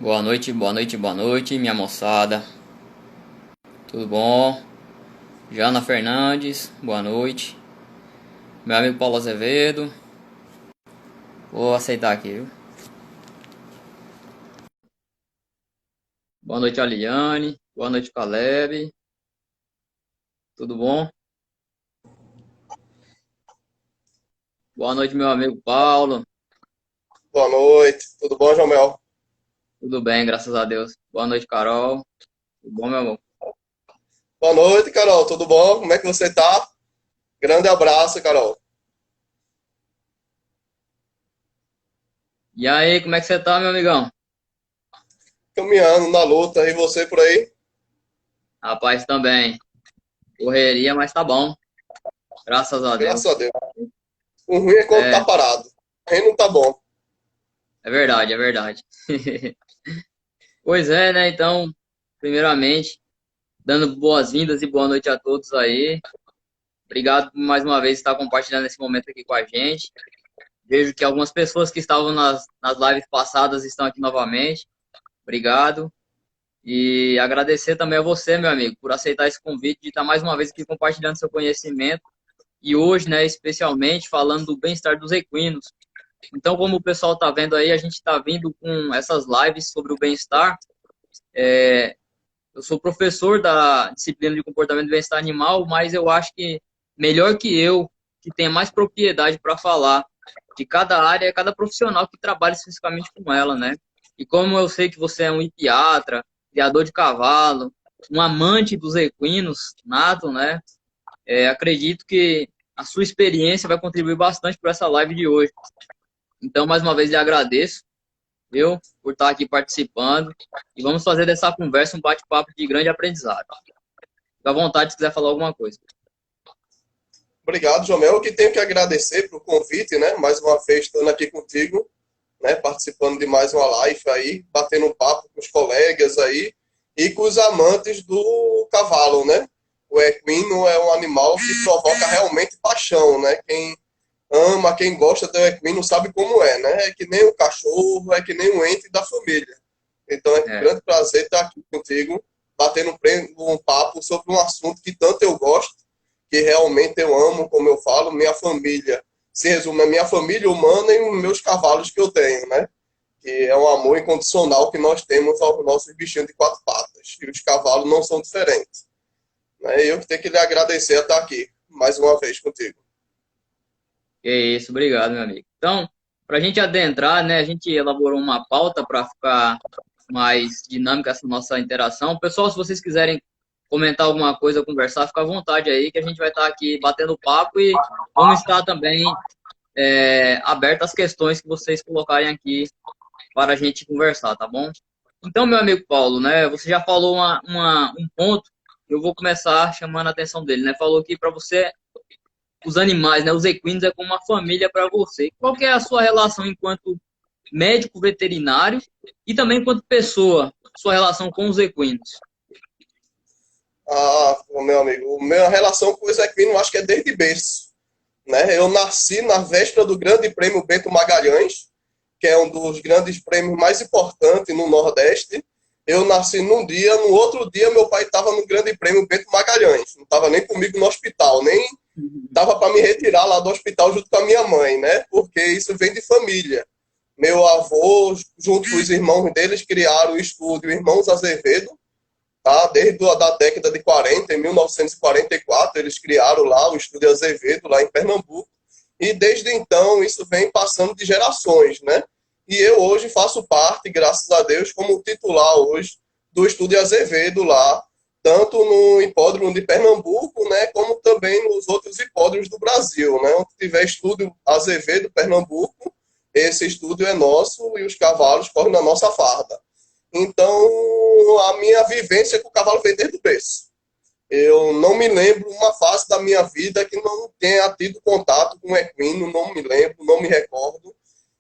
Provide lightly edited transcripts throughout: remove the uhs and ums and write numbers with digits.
Boa noite, boa noite, boa noite, minha moçada. Tudo bom? Jana Fernandes, boa noite. Meu amigo Paulo Azevedo. Vou aceitar aqui, viu? Boa noite, Aliane. Boa noite, Caleb. Tudo bom? Boa noite, meu amigo Paulo. Boa noite, tudo bom, Jomel? Tudo bem, graças a Deus. Boa noite, Carol. Tudo bom, meu amor? Boa noite, Carol, tudo bom? Como é que você tá? Grande abraço, Carol. E aí, como é que você tá, meu amigão? Caminhando na luta, e você por aí? Rapaz, também. Correria, mas tá bom. Graças a Graças Deus. a Deus. O ruim é quando tá É, parado. Aí não tá bom. é verdade, é verdade. Pois é, né? Então, primeiramente, dando boas-vindas e boa noite a todos aí. Obrigado por mais uma vez estar compartilhando esse momento aqui com a gente. Vejo que algumas pessoas que estavam nas lives passadas estão aqui novamente. Obrigado. E agradecer também a você, meu amigo, por aceitar esse convite de estar mais uma vez aqui compartilhando seu conhecimento. E hoje, né, especialmente falando do bem-estar dos equinos. Então, como o pessoal está vendo aí, a gente está vindo com essas lives sobre o bem-estar. Eu sou professor da disciplina de comportamento e bem-estar animal, mas eu acho que melhor que eu, que tenha mais propriedade para falar de cada área, é cada profissional que trabalha especificamente com ela, né? E como eu sei que você é um hipiatra, criador de cavalo, um amante dos equinos nato, né? Acredito que a sua experiência vai contribuir bastante para essa live de hoje. Então, mais uma vez, lhe agradeço, viu, por estar aqui participando. E vamos fazer dessa conversa um bate-papo de grande aprendizado. Fica à vontade se quiser falar alguma coisa. Obrigado, Jomel. Eu que tenho que agradecer pelo convite, né? Mais uma vez estando aqui contigo, né? Participando de mais uma live aí, batendo um papo com os colegas aí e com os amantes do cavalo, né? O equino é um animal que provoca realmente paixão, né? Quem ama, quem gosta do equino sabe como é, né? É que nem um cachorro, é que nem um ente da família. Então é um É, grande prazer estar aqui contigo, batendo um papo sobre um assunto que tanto eu gosto, que realmente eu amo, como eu falo, minha família. Se resume a minha família humana e os meus cavalos que eu tenho, né? Que é um amor incondicional que nós temos aos nossos bichinhos de quatro patas. E os cavalos não são diferentes. Né? Eu que tenho que lhe agradecer a estar aqui, mais uma vez contigo. que isso, obrigado, meu amigo. Então, para a gente adentrar, né, a gente elaborou uma pauta para ficar mais dinâmica essa nossa interação. Pessoal, se vocês quiserem comentar alguma coisa, conversar, fica à vontade aí, que a gente vai estar aqui batendo papo e vamos estar também aberto às questões que vocês colocarem aqui para a gente conversar, tá bom? Então, meu amigo Paulo, né, você já falou um ponto, eu vou começar chamando a atenção dele, né? Falou que para você os animais, né, os equinos é como uma família para você. Qual que é a sua relação enquanto médico veterinário e também enquanto pessoa, sua relação com os equinos? Ah, meu amigo, a minha relação com os equinos acho que é desde berço. Né? Eu nasci na véspera do Grande Prêmio Bento Magalhães, que é um dos grandes prêmios mais importantes no Nordeste. Eu nasci num dia, no outro dia meu pai estava no Grande Prêmio Bento Magalhães. Não estava nem comigo no hospital, nem dava para me retirar lá do hospital junto com a minha mãe, né? Porque isso vem de família. Meu avô, junto com os irmãos deles, criaram o estúdio Irmãos Azevedo, tá? Desde a da década de 40, em 1944, eles criaram lá o Estúdio Azevedo, lá em Pernambuco, e desde então isso vem passando de gerações, né? E eu hoje faço parte, graças a Deus, como titular hoje do Estúdio Azevedo lá, tanto no hipódromo de Pernambuco, né, como também nos outros hipódromos do Brasil, né? Onde tiver Estúdio Azevedo Pernambuco, esse estúdio é nosso e os cavalos correm na nossa farda. Então, a minha vivência com o cavalo vem desde o berço. Eu não me lembro uma fase da minha vida que não tenha tido contato com o equino, não me lembro, não me recordo.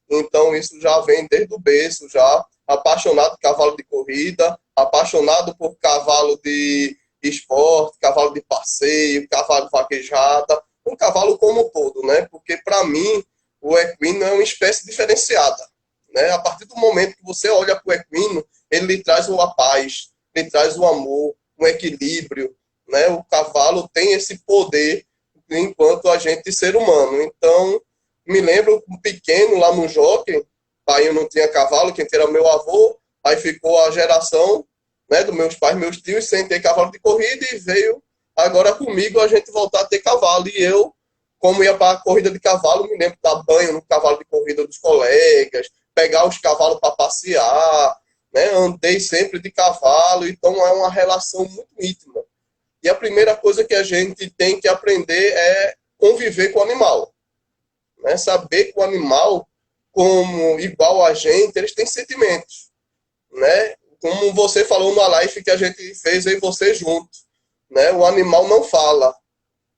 Então, isso já vem desde o berço, já apaixonado por cavalo de corrida, apaixonado por cavalo de esporte, cavalo de passeio, cavalo de vaquejada, um cavalo como um todo, né? Porque, para mim, o equino é uma espécie diferenciada. né? A partir do momento que você olha para o equino, ele lhe traz a paz, lhe traz o amor, um equilíbrio, né? O cavalo tem esse poder enquanto agente ser humano. Então, me lembro um pequeno lá no jockey, pai eu não tinha cavalo, quem era meu avô, aí ficou a geração, né, dos meus pais, meus tios, sem ter cavalo de corrida, e veio agora comigo a gente voltar a ter cavalo. E eu, como ia para a corrida de cavalo, me lembro de dar banho no cavalo de corrida dos colegas, pegar os cavalos para passear, né? Andei sempre de cavalo, então é uma relação muito íntima. E a primeira coisa que a gente tem que aprender é conviver com o animal, né? Saber que o animal, como igual a gente, eles têm sentimentos, né? Como você falou na live que a gente fez aí você junto, né? O animal não fala,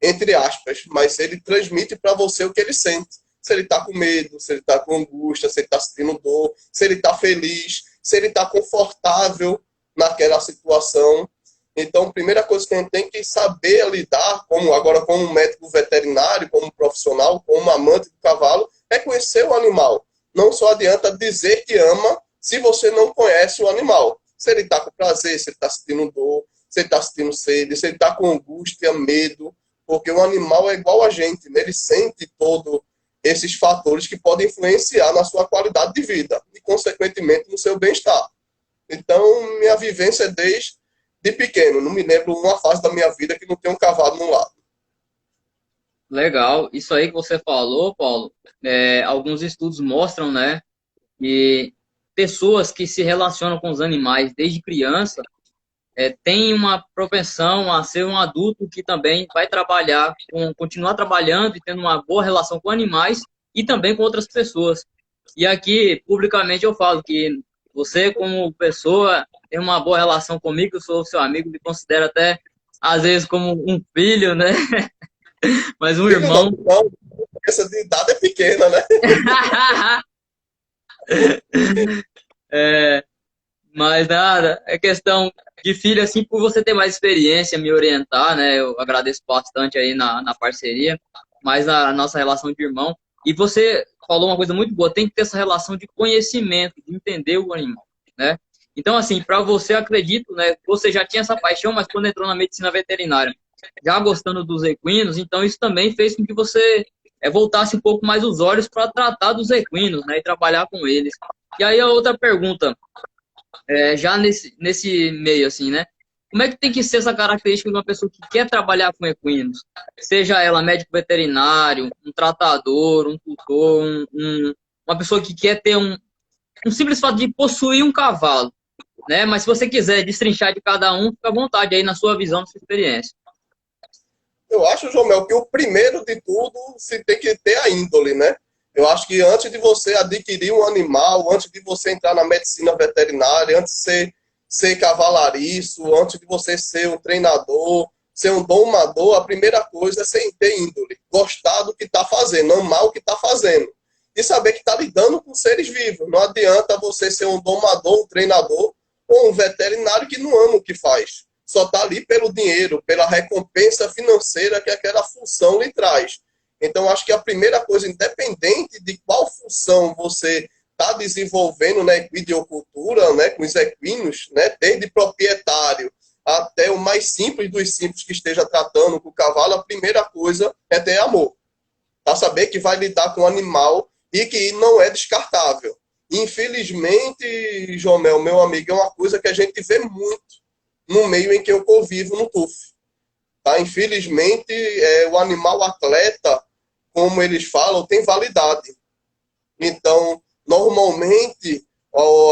entre aspas, mas ele transmite para você o que ele sente. Se ele está com medo, se ele está com angústia, se ele está sentindo dor, se ele está feliz, se ele está confortável naquela situação. Então, a primeira coisa que a gente tem que saber lidar, como médico veterinário, como profissional, como amante do cavalo, é conhecer o animal. Não só adianta dizer que ama se você não conhece o animal. Se ele está com prazer, se ele está sentindo dor, se ele está sentindo sede, se ele está com angústia, medo, porque o animal é igual a gente, né? Ele sente todos esses fatores que podem influenciar na sua qualidade de vida e, consequentemente, no seu bem-estar. Então, minha vivência é desde de pequeno. Não me lembro uma fase da minha vida que não tem um cavalo no lado. Legal. Isso aí que você falou, Paulo, alguns estudos mostram, né, que pessoas que se relacionam com os animais desde criança têm uma propensão a ser um adulto que também vai trabalhar, continuar trabalhando e tendo uma boa relação com animais e também com outras pessoas. E aqui, publicamente, eu falo que você, como pessoa, tem uma boa relação comigo, eu sou seu amigo, me considero até, às vezes, como um filho, né? Mas um Filho não, irmão. não, essa de idade é pequena, né? É, mas nada, é questão de filho, assim, por você ter mais experiência, me orientar, né? Eu agradeço bastante aí na parceria, mas a nossa relação de irmão. E você falou uma coisa muito boa, tem que ter essa relação de conhecimento, de entender o animal, né? Então, assim, para você, acredito, né? Você já tinha essa paixão, mas quando entrou na medicina veterinária, já gostando dos equinos, então isso também fez com que você voltasse um pouco mais os olhos para tratar dos equinos, né? E trabalhar com eles. E aí a outra pergunta, já nesse meio, assim, né? Como é que tem que ser essa característica de uma pessoa que quer trabalhar com equinos? Seja ela médico veterinário, um tratador, um tutor, uma pessoa que quer ter um simples fato de possuir um cavalo, né? Mas se você quiser destrinchar de cada um, fica à vontade aí na sua visão, na sua experiência. Eu acho, Jomel, que o primeiro de tudo se tem que ter a índole, né? Eu acho que antes de você adquirir um animal, antes de você entrar na medicina veterinária, antes de ser cavalariço, antes de você ser um treinador, ser um domador, a primeira coisa é você ter índole, gostar do que está fazendo, amar o que está fazendo. E saber que está lidando com seres vivos. Não adianta você ser um domador, um treinador, ou um veterinário que não ama o que faz. Só está ali pelo dinheiro, pela recompensa financeira que aquela função lhe traz. Então, acho que a primeira coisa, independente de qual função você está desenvolvendo na equidiocultura, né, com os equinos, né, desde proprietário até o mais simples dos simples que esteja tratando com o cavalo, a primeira coisa é ter amor. Para saber que vai lidar com o animal e que não é descartável. Infelizmente, Jomel, meu amigo, é uma coisa que a gente vê muito no meio em que eu convivo no TUF. Tá? Infelizmente, o animal atleta, como eles falam, tem validade. Então, normalmente,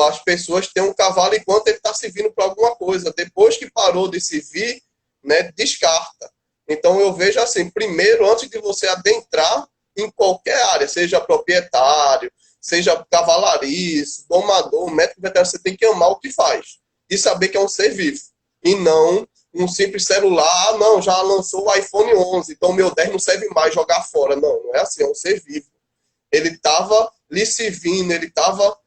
as pessoas têm um cavalo enquanto ele está servindo para alguma coisa. Depois que parou de servir, né, descarta. Então, eu vejo assim, primeiro, antes de você adentrar em qualquer área, seja proprietário, seja cavalariço, domador, médico veterinário, você tem que amar o que faz. E saber que é um ser vivo. E não um simples celular, não, já lançou o iPhone 11, então meu 10 não serve mais, jogar fora. Não, não é assim, é um ser vivo. Ele estava lhe servindo, ele estava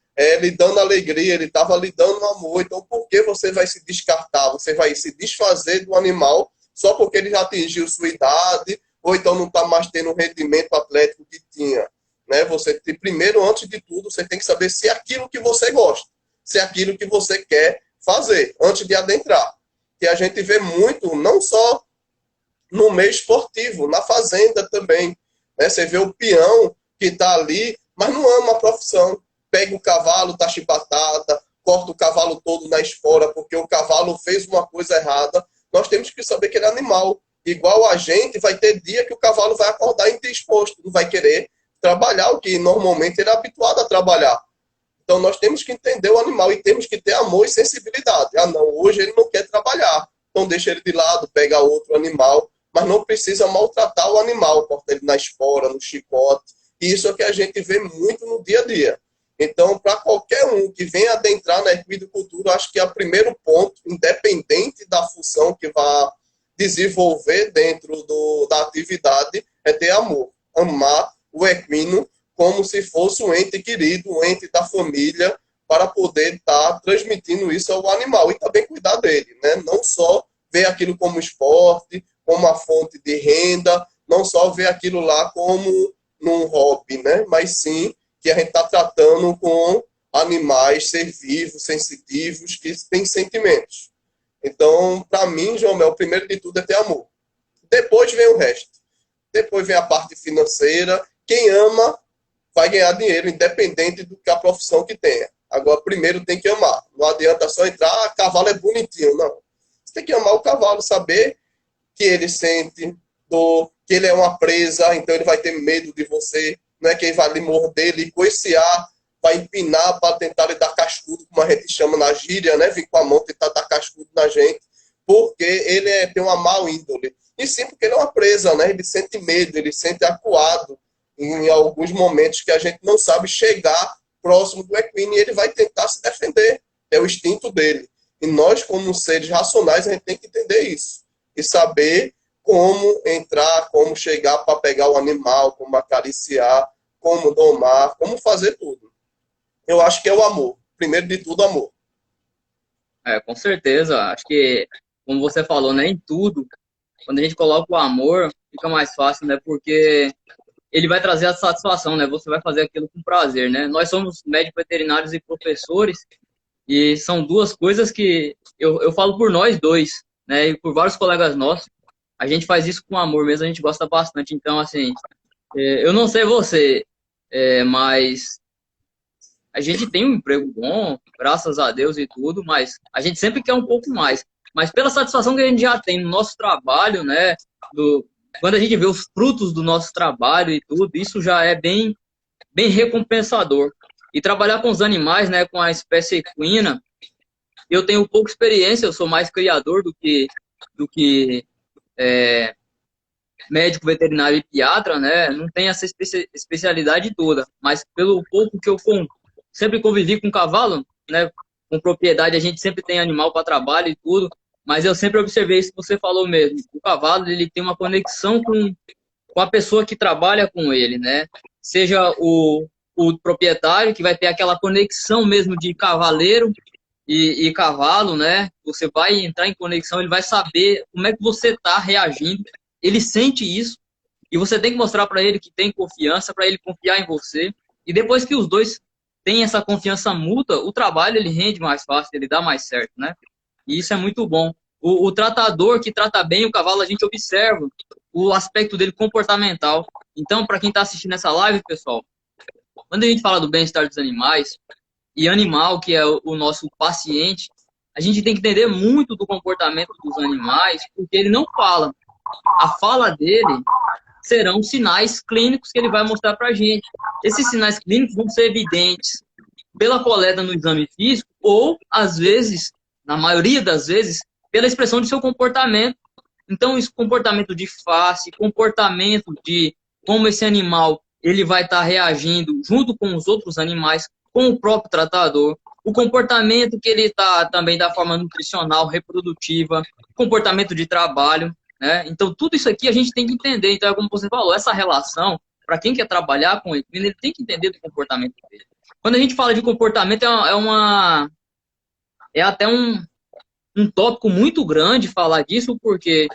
lhe dando alegria, ele estava lhe dando amor. Então, por que você vai se descartar? Você vai se desfazer do animal só porque ele já atingiu sua idade, ou então não está mais tendo o rendimento atlético que tinha. né? Você primeiro, antes de tudo, você tem que saber se é aquilo que você gosta, se é aquilo que você quer fazer, antes de adentrar. Que a gente vê muito, não só no meio esportivo, na fazenda também, né? Você vê o peão que está ali, mas não ama a profissão. Pega o cavalo, tá chibatada, corta o cavalo todo na espora, porque o cavalo fez uma coisa errada. Nós temos que saber que ele é animal. Igual a gente, vai ter dia que o cavalo vai acordar indisposto, não vai querer trabalhar o que normalmente ele é habituado a trabalhar. Então nós temos que entender o animal e temos que ter amor e sensibilidade. Ah, não, hoje ele não quer trabalhar. Então deixa ele de lado, pega outro animal, mas não precisa maltratar o animal, corta ele na espora, no chicote. E isso é o que a gente vê muito no dia a dia. Então, para qualquer um que venha adentrar na equicultura, acho que é o primeiro ponto, independente da função que vá desenvolver dentro da atividade, é ter amor. Amar o equino como se fosse um ente querido, um ente da família, para poder estar transmitindo isso ao animal e também cuidar dele, né? Não só ver aquilo como esporte, como uma fonte de renda, não só ver aquilo lá como num hobby, né? Mas sim que a gente está tratando com animais, ser vivos, sensitivos, que têm sentimentos. Então, para mim, João Mel, o primeiro de tudo é ter amor. Depois vem o resto. Depois vem a parte financeira. Quem ama vai ganhar dinheiro, independente do que a profissão que tenha. Agora, primeiro tem que amar. Não adianta só entrar, cavalo é bonitinho. Não. Você tem que amar o cavalo, saber que ele sente dor, que ele é uma presa, então ele vai ter medo de você, não é que ele vai lhe morder, lhe coicear, vai empinar para tentar lhe dar cascudo, como a gente chama na gíria, né? Vir com a mão tentar dar cascudo na gente, porque ele tem uma má índole. E sim, porque ele é uma presa, né? Ele sente medo, ele sente acuado em alguns momentos que a gente não sabe chegar próximo do equino e ele vai tentar se defender. É o instinto dele. E nós, como seres racionais, a gente tem que entender isso. E saber como entrar, como chegar para pegar o animal, como acariciar, como domar, como fazer tudo. Eu acho que é o amor. Primeiro de tudo, amor. Com certeza. Acho que, como você falou, né, em tudo, quando a gente coloca o amor, fica mais fácil, né? Porque ele vai trazer a satisfação, né? Você vai fazer aquilo com prazer, né? Nós somos médicos veterinários e professores, e são duas coisas que eu falo por nós dois, né? E por vários colegas nossos. A gente faz isso com amor mesmo, a gente gosta bastante. Então, assim, eu não sei você, mas a gente tem um emprego bom, graças a Deus e tudo, mas a gente sempre quer um pouco mais. Mas pela satisfação que a gente já tem no nosso trabalho, né? Quando a gente vê os frutos do nosso trabalho e tudo, isso já é bem, bem recompensador. E trabalhar com os animais, né? Com a espécie equina, eu tenho pouca experiência, eu sou mais criador do que médico veterinário e pediatra, né? Não tem essa especialidade toda, mas pelo pouco que eu sempre convivi com cavalo, né? Com propriedade, a gente sempre tem animal para trabalho e tudo, mas eu sempre observei isso que você falou mesmo. O cavalo, ele tem uma conexão com a pessoa que trabalha com ele, né? Seja o proprietário, que vai ter aquela conexão mesmo de cavaleiro e cavalo, né? Você vai entrar em conexão, ele vai saber como é que você está reagindo, ele sente isso, e você tem que mostrar para ele que tem confiança, para ele confiar em você, e depois que os dois têm essa confiança mútua, o trabalho ele rende mais fácil, ele dá mais certo, né? E isso é muito bom. O tratador que trata bem o cavalo, a gente observa o aspecto dele comportamental. Então, para quem está assistindo essa live, pessoal, quando a gente fala do bem-estar dos animais, e animal, que é o nosso paciente, a gente tem que entender muito do comportamento dos animais, porque ele não fala. A fala dele serão sinais clínicos que ele vai mostrar para a gente. Esses sinais clínicos vão ser evidentes pela coleta no exame físico ou, às vezes, na maioria das vezes, pela expressão de seu comportamento. Então, esse comportamento de face, comportamento de como esse animal ele vai estar reagindo junto com os outros animais, com o próprio tratador, o comportamento que ele está também da forma nutricional, reprodutiva, comportamento de trabalho, né? Então, tudo isso aqui a gente tem que entender. Então, é como você falou, essa relação, para quem quer trabalhar com equino, ele tem que entender do comportamento dele. Quando a gente fala de comportamento, é até um tópico muito grande falar disso, porque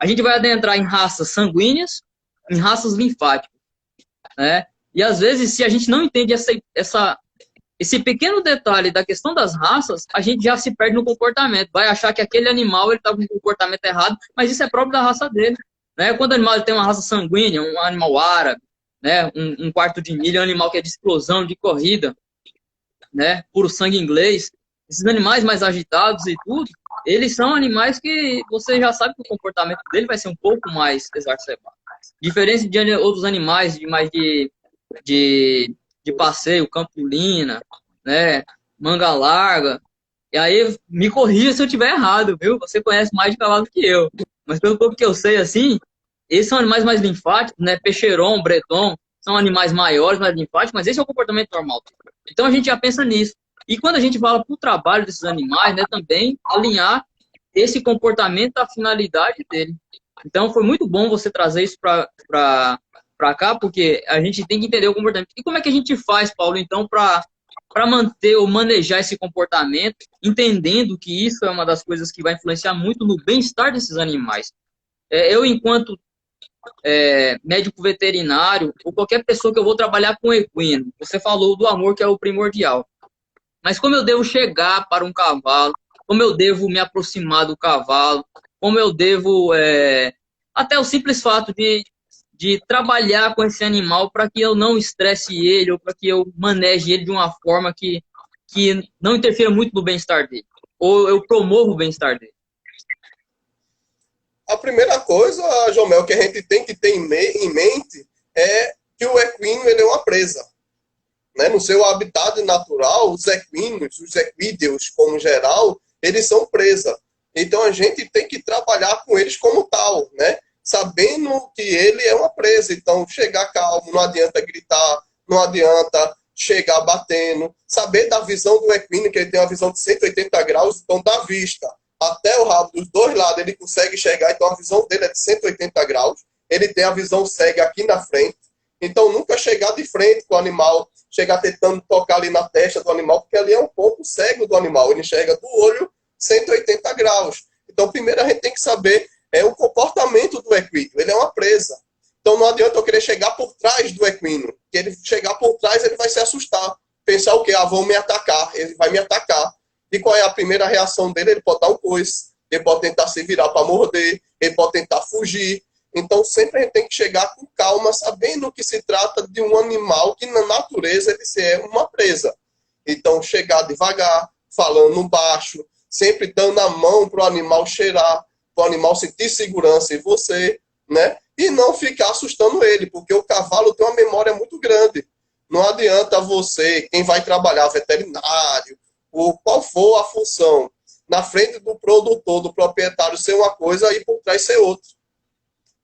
a gente vai adentrar em raças sanguíneas, em raças linfáticas, né? E às vezes, se a gente não entende esse pequeno detalhe da questão das raças, a gente já se perde no comportamento. Vai achar que aquele animal está com um comportamento errado, mas isso é próprio da raça dele. Né? Quando o animal tem uma raça sanguínea, um animal árabe, né? Um quarto de milha, um animal que é de explosão, de corrida, né? Puro sangue inglês, esses animais mais agitados e tudo, eles são animais que você já sabe que o comportamento dele vai ser um pouco mais exacerbado. Diferente de outros animais de mais de, de passeio, campolina, né? Manga larga. E aí, me corrija se eu estiver errado, viu? Você conhece mais de cavalo que eu. Mas pelo pouco que eu sei, assim, esses são animais mais linfáticos, né? Peixeron, Breton, são animais maiores, mais linfáticos, mas esse é o comportamento normal. Então a gente já pensa nisso. E quando a gente fala para o trabalho desses animais, né, também alinhar esse comportamento à finalidade dele. Então foi muito bom você trazer isso para cá, porque a gente tem que entender o comportamento. E como é que a gente faz, Paulo, então, para manter ou manejar esse comportamento, entendendo que isso é uma das coisas que vai influenciar muito no bem-estar desses animais? Eu, enquanto médico veterinário, ou qualquer pessoa que eu vou trabalhar com equino, você falou do amor que é o primordial. Mas como eu devo chegar para um cavalo? Como eu devo me aproximar do cavalo? Como eu devo... até o simples fato de trabalhar com esse animal para que eu não estresse ele ou para que eu maneje ele de uma forma que não interfira muito no bem-estar dele. Ou eu promovo o bem-estar dele. A primeira coisa, Jomel, que a gente tem que ter em mente é que o equino ele é uma presa. Né? No seu habitat natural, os equinos, os equídeos, como geral, eles são presa. Então a gente tem que trabalhar com eles como tal, né? Sabendo que ele é uma presa. Então, chegar calmo, não adianta gritar, não adianta chegar batendo. Saber da visão do equino, que ele tem uma visão de 180 graus, então da vista até o rabo dos dois lados ele consegue chegar, então a visão dele é de 180 graus. Ele tem a visão cega aqui na frente. Então, nunca chegar de frente com o animal, chegar tentando tocar ali na testa do animal, porque ali é um ponto cego do animal. Ele enxerga do olho 180 graus. Então, primeiro a gente tem que saber o comportamento do equino. Ele é uma presa. Então, não adianta eu querer chegar por trás do equino. Que ele chegar por trás, ele vai se assustar. Pensar o quê? Ah, vão me atacar. Ele vai me atacar. E qual é a primeira reação dele? Ele pode dar um coice. Ele pode tentar se virar para morder. Ele pode tentar fugir. Então, sempre a gente tem que chegar com calma, sabendo que se trata de um animal que, na natureza, ele é uma presa. Então, chegar devagar, falando baixo, sempre dando a mão para o animal cheirar, para o animal sentir segurança em você, né? E não ficar assustando ele, porque o cavalo tem uma memória muito grande. Não adianta você, quem vai trabalhar, veterinário, ou qual for a função, na frente do produtor, do proprietário, ser uma coisa e por trás ser outra.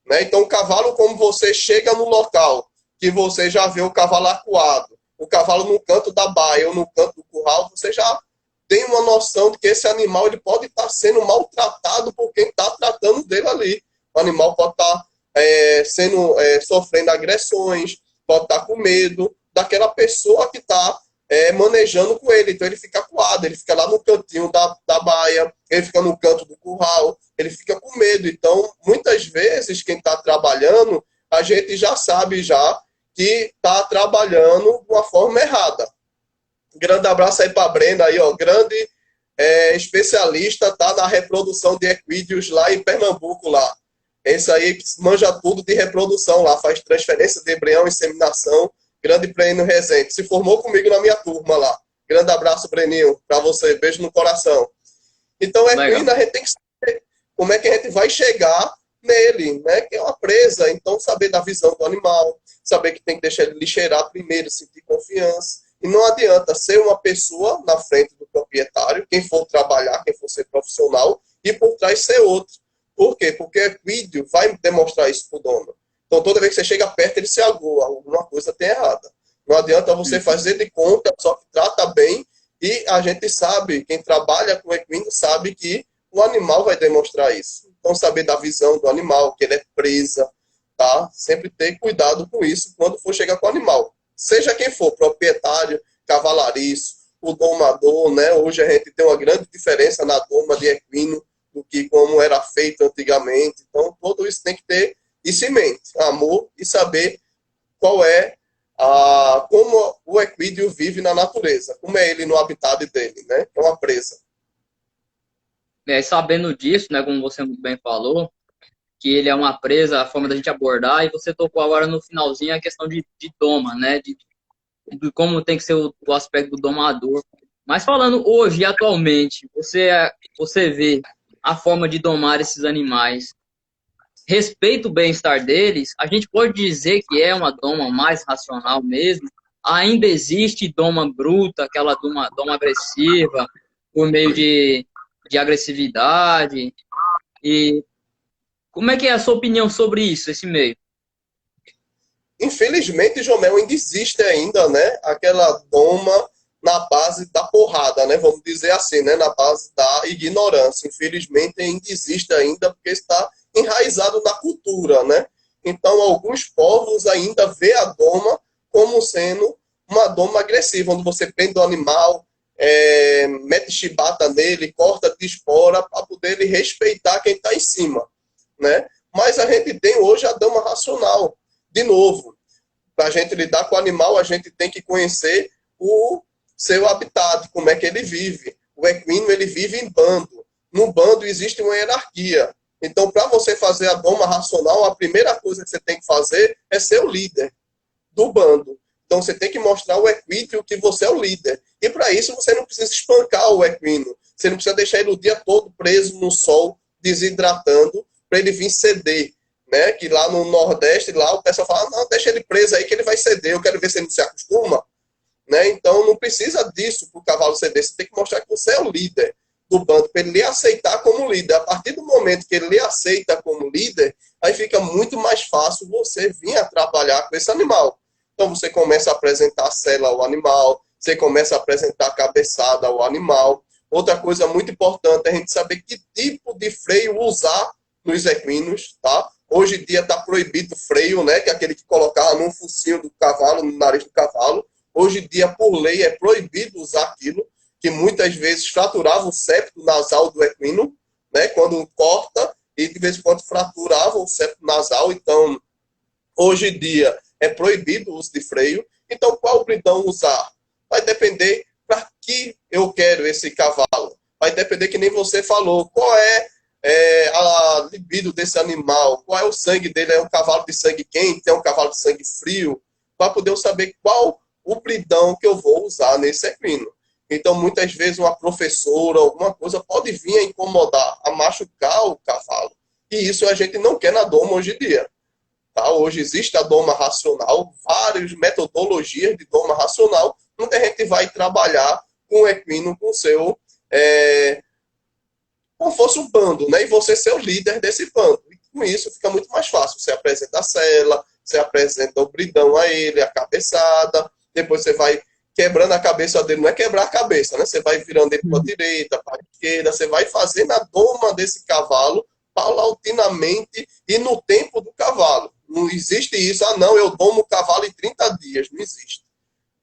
Né? Então, o cavalo, como você chega no local, que você já vê o cavalo acuado, o cavalo no canto da baia ou no canto do curral, você já tem uma noção de que esse animal ele pode estar sendo maltratado por quem está tratando dele ali. O animal pode estar sofrendo agressões, pode estar com medo daquela pessoa que está manejando com ele. Então, ele fica acuado, ele fica lá no cantinho da baia, ele fica no canto do curral, ele fica com medo. Então, muitas vezes, quem está trabalhando, a gente já sabe já que está trabalhando de uma forma errada. Grande abraço aí para a Brenda, aí, ó, grande especialista, tá na reprodução de equídeos lá em Pernambuco, lá. Esse aí manja tudo de reprodução lá, faz transferência de embrião, inseminação. Grande Breno Rezende. Se formou comigo na minha turma lá. Grande abraço, Breninho, para você. Beijo no coração. Então, equino, a gente tem que saber como é que a gente vai chegar nele, né? Que é uma presa. Então, saber da visão do animal, saber que tem que deixar ele cheirar primeiro, sentir confiança. E não adianta ser uma pessoa na frente do proprietário, quem for trabalhar, quem for ser profissional, e por trás ser outro. Por quê? Porque o equídeo vai demonstrar isso para o dono. Então, toda vez que você chega perto, ele se agoa. Alguma coisa tem errada. Não adianta você fazer de conta, só que trata bem. E a gente sabe, quem trabalha com equino sabe que o animal vai demonstrar isso. Então, saber da visão do animal, que ele é presa, tá? Sempre ter cuidado com isso quando for chegar com o animal. Seja quem for, proprietário, cavalariço, o domador, né? Hoje a gente tem uma grande diferença na doma de equino do que como era feito antigamente. Então, tudo isso tem que ter isso em mente, amor, e saber qual é como o equídeo vive na natureza, como é ele no habitat dele, né? É uma presa. Sabendo disso, né, como você muito bem falou, que ele é uma presa, a forma da gente abordar, e você tocou agora no finalzinho a questão de doma, né, de como tem que ser o aspecto do domador. Mas falando hoje, atualmente, você vê a forma de domar esses animais, respeita o bem-estar deles, a gente pode dizer que é uma doma mais racional mesmo. Ainda existe doma bruta, aquela doma agressiva, por meio de agressividade. E como é que é a sua opinião sobre isso, esse meio? Infelizmente, Jomel, ainda existe ainda, né? Aquela doma na base da porrada, né? Vamos dizer assim, né? Na base da ignorância. Infelizmente, ainda existe ainda, porque está enraizado na cultura, né? Então, alguns povos ainda vê a doma como sendo uma doma agressiva, onde você prende o animal, mete chibata nele, corta de espora para poder ele respeitar quem está em cima, né? Mas a gente tem hoje a doma racional. De novo, para a gente lidar com o animal, a gente tem que conhecer o seu habitat, como é que ele vive. O equino, ele vive em bando. No bando existe uma hierarquia. Então, para você fazer a doma racional, a primeira coisa que você tem que fazer é ser o líder do bando. Então, você tem que mostrar o equino que você é o líder. E para isso, você não precisa espancar o equino. Você não precisa deixar ele o dia todo preso no sol, desidratando, para ele vir ceder, né? Que lá no Nordeste, lá o pessoal fala, não, deixa ele preso aí que ele vai ceder, eu quero ver se ele não se acostuma, né? Então não precisa disso para o cavalo ceder, você tem que mostrar que você é o líder do bando, para ele lhe aceitar como líder. A partir do momento que ele lhe aceita como líder, aí fica muito mais fácil você vir a trabalhar com esse animal. Então você começa a apresentar a sela ao animal, você começa a apresentar a cabeçada ao animal. Outra coisa muito importante é a gente saber que tipo de freio usar nos equinos, tá? Hoje em dia está proibido o freio, né? Que é aquele que colocava no focinho do cavalo, no nariz do cavalo. Hoje em dia, por lei, é proibido usar aquilo, que muitas vezes fraturava o septo nasal do equino, né? Quando corta, e de vez em quando fraturava o septo nasal. Então, hoje em dia, é proibido o uso de freio. Então, qual bridão usar? Vai depender para que eu quero esse cavalo. Vai depender que nem você falou. Qual a libido desse animal? Qual é o sangue dele? É um cavalo de sangue quente? É um cavalo de sangue frio? Para poder eu saber qual o bridão que eu vou usar nesse equino. Então, muitas vezes, uma professora, alguma coisa, pode vir a incomodar, a machucar o cavalo. E isso a gente não quer na doma hoje em dia. Tá? Hoje existe a doma racional, várias metodologias de doma racional, onde a gente vai trabalhar com o equino, com o seu... como fosse um bando, né? E você ser o líder desse bando. E com isso fica muito mais fácil. Você apresenta a sela, você apresenta o bridão a ele, a cabeçada, depois você vai quebrando a cabeça dele, não é quebrar a cabeça, né? Você vai virando ele para a direita, para a esquerda, você vai fazendo a doma desse cavalo paulatinamente e no tempo do cavalo. Não existe isso, não, eu domo o cavalo em 30 dias, não existe.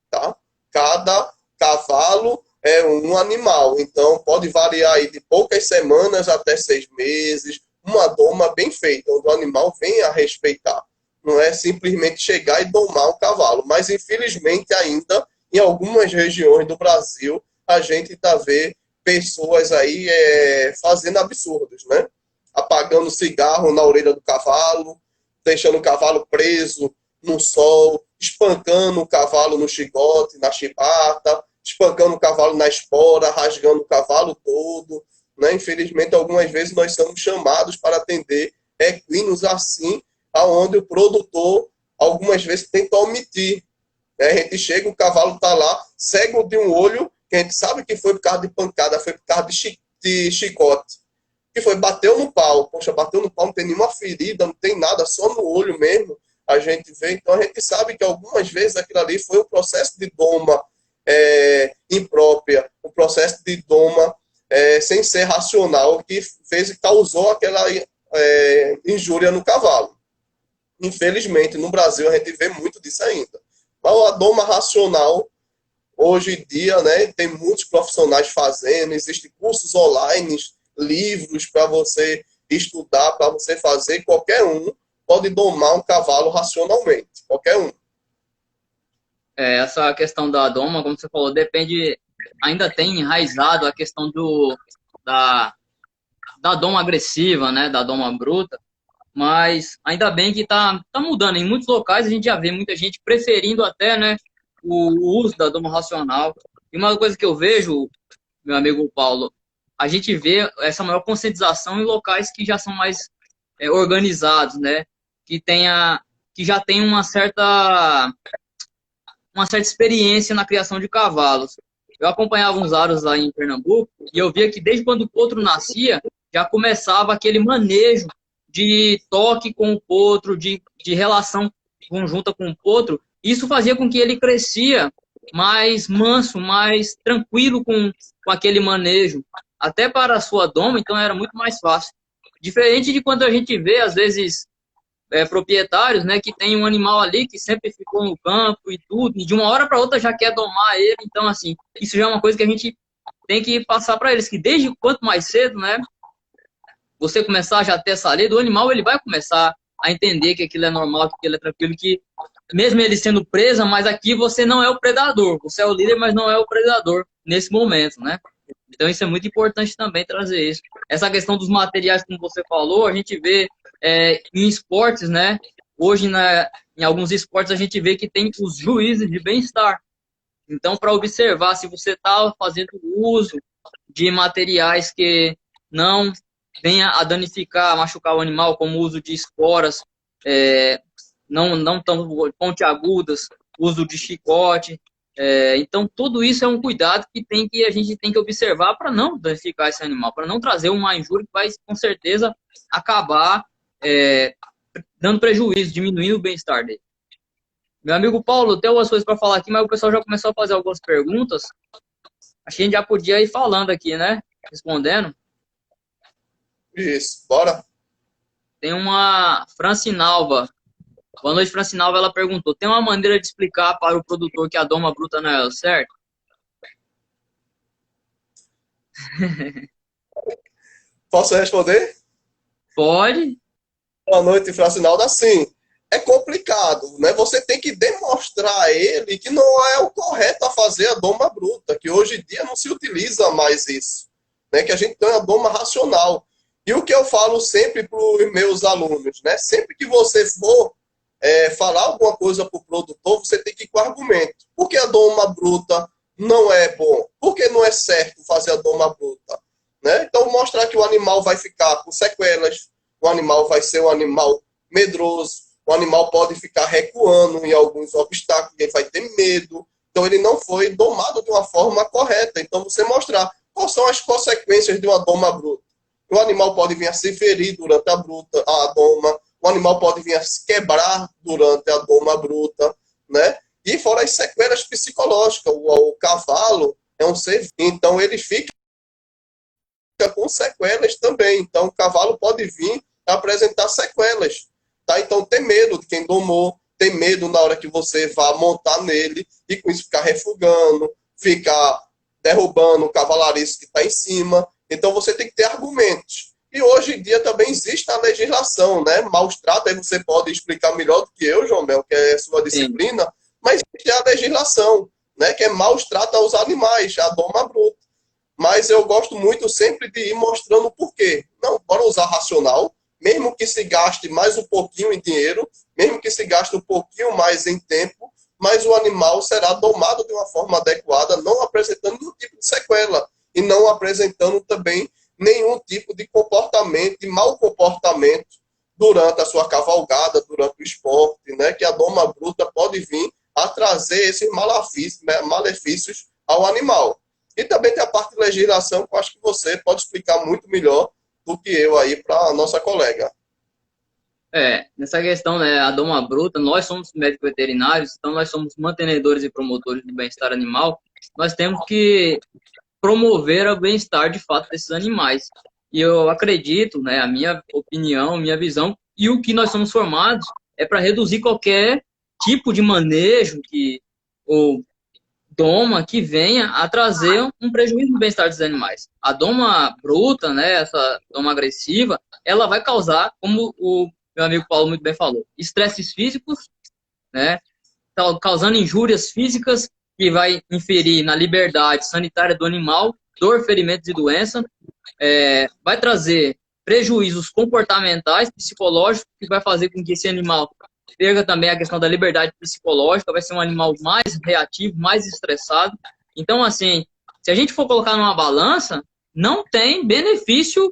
Tá? Cada cavalo é um animal, então pode variar aí de poucas semanas até 6 meses, uma doma bem feita, onde o animal vem a respeitar. Não é simplesmente chegar e domar o cavalo, mas infelizmente ainda em algumas regiões do Brasil a gente está vendo pessoas aí fazendo absurdos, né? Apagando cigarro na orelha do cavalo, deixando o cavalo preso no sol, espancando o cavalo no chicote, na chibata, espancando o cavalo na espora, rasgando o cavalo todo. Né? Infelizmente, algumas vezes nós somos chamados para atender equinos assim, aonde o produtor, algumas vezes, tenta omitir. Né? A gente chega, o cavalo está lá, cego de um olho, que a gente sabe que foi por causa de pancada, foi por causa de chicote. Que foi, bateu no pau. Poxa, bateu no pau, não tem nenhuma ferida, não tem nada, só no olho mesmo a gente vê. Então a gente sabe que algumas vezes aquilo ali foi um processo de doma imprópria, um processo de doma sem ser racional, que fez e causou aquela injúria no cavalo. Infelizmente, no Brasil a gente vê muito disso ainda. Mas a doma racional, hoje em dia, né, tem muitos profissionais fazendo, existem cursos online, livros para você estudar, para você fazer. Qualquer um pode domar um cavalo racionalmente, qualquer um. essa questão da doma, como você falou, depende, ainda tem enraizado a questão da, da doma agressiva, né, da doma bruta, mas ainda bem que tá mudando. Em muitos locais a gente já vê muita gente preferindo até, né, o uso da doma racional. E uma coisa que eu vejo, meu amigo Paulo, a gente vê essa maior conscientização em locais que já são mais organizados, né, que tenha, que já tem uma certa experiência na criação de cavalos. Eu acompanhava uns aros lá em Pernambuco e eu via que desde quando o potro nascia, já começava aquele manejo de toque com o potro, de relação conjunta com o potro. Isso fazia com que ele crescia mais manso, mais tranquilo com aquele manejo. Até para a sua doma, então era muito mais fácil. Diferente de quando a gente vê, às vezes, proprietários, né, que tem um animal ali que sempre ficou no campo e tudo, e de uma hora para outra já quer domar ele. Então, assim, isso já é uma coisa que a gente tem que passar para eles, que desde quanto mais cedo, né, você começar já a ter essa lei do animal, ele vai começar a entender que aquilo é normal, que aquilo é tranquilo, que mesmo ele sendo presa, mas aqui você não é o predador, você é o líder, mas não é o predador nesse momento, né? Então isso é muito importante também trazer isso. Essa questão dos materiais, como você falou, a gente vê em esportes, né? Hoje, em alguns esportes, a gente vê que tem os juízes de bem-estar. Então, para observar se você está fazendo uso de materiais que não venha a danificar, a machucar o animal, como o uso de esporas, não tão pontiagudas, uso de chicote. Então, tudo isso é um cuidado que a gente tem que observar para não danificar esse animal, para não trazer uma injúria que vai, com certeza, acabar dando prejuízo, diminuindo o bem-estar dele. Meu amigo Paulo, tem algumas coisas para falar aqui, mas o pessoal já começou a fazer algumas perguntas. Acho que a gente já podia ir falando aqui, né? Respondendo. Isso, bora? Tem uma Francinalva. Boa noite, Francinalva. Ela perguntou: tem uma maneira de explicar para o produtor que a doma bruta não é o certo? Posso responder? Pode. Boa noite, Fracinaldo. Assim, é complicado, né? Você tem que demonstrar a ele que não é o correto a fazer a doma bruta, que hoje em dia não se utiliza mais isso, né? Que a gente tem a doma racional. E o que eu falo sempre para os meus alunos, né? Sempre que você for falar alguma coisa para o produtor, você tem que ir com argumento. Por que a doma bruta não é bom? Por que não é certo fazer a doma bruta? Né? Então, mostrar que o animal vai ficar com sequelas, o animal vai ser um animal medroso, o animal pode ficar recuando em alguns obstáculos, ele vai ter medo. Então, ele não foi domado de uma forma correta. Então, você mostrar quais são as consequências de uma doma bruta. O animal pode vir a se ferir durante a doma, o animal pode vir a se quebrar durante a doma bruta, né? E fora as sequelas psicológicas, o cavalo é um ser, então ele fica com sequelas também. Então, o cavalo pode vir a apresentar sequelas. Tá? Então, tem medo de quem domou, tem medo na hora que você vá montar nele e com isso ficar refugando, ficar derrubando o cavalariço que está em cima. Então, você tem que ter argumentos. E hoje em dia também existe a legislação, né? Maus tratos, aí você pode explicar melhor do que eu, João Mel, que é sua disciplina, sim, mas existe a legislação, né? Que é maus tratos aos animais, a doma bruta. Mas eu gosto muito sempre de ir mostrando o porquê. Não, bora usar racional, mesmo que se gaste mais um pouquinho em dinheiro, mesmo que se gaste um pouquinho mais em tempo, mas o animal será domado de uma forma adequada, não apresentando nenhum tipo de sequela e não apresentando também nenhum tipo de comportamento, de mau comportamento durante a sua cavalgada, durante o esporte, né? Que a doma bruta pode vir a trazer esses malefícios ao animal. E também tem a parte de legislação, que eu acho que você pode explicar muito melhor do que eu aí para a nossa colega. Nessa questão, né, a doma bruta, nós somos médicos veterinários, então nós somos mantenedores e promotores do bem-estar animal, nós temos que promover o bem-estar de fato desses animais. E eu acredito, né, a minha opinião, a minha visão, e o que nós somos formados é para reduzir qualquer tipo de manejo ou doma que venha a trazer um prejuízo no bem-estar dos animais. A doma bruta, né, essa doma agressiva, ela vai causar, como o meu amigo Paulo muito bem falou, estresses físicos, né, causando injúrias físicas que vai inferir na liberdade sanitária do animal, dor, ferimentos e doença, vai trazer prejuízos comportamentais, psicológicos, que vai fazer com que esse animal perca também a questão da liberdade psicológica, vai ser um animal mais reativo, mais estressado. Então, assim, se a gente for colocar numa balança, não tem benefício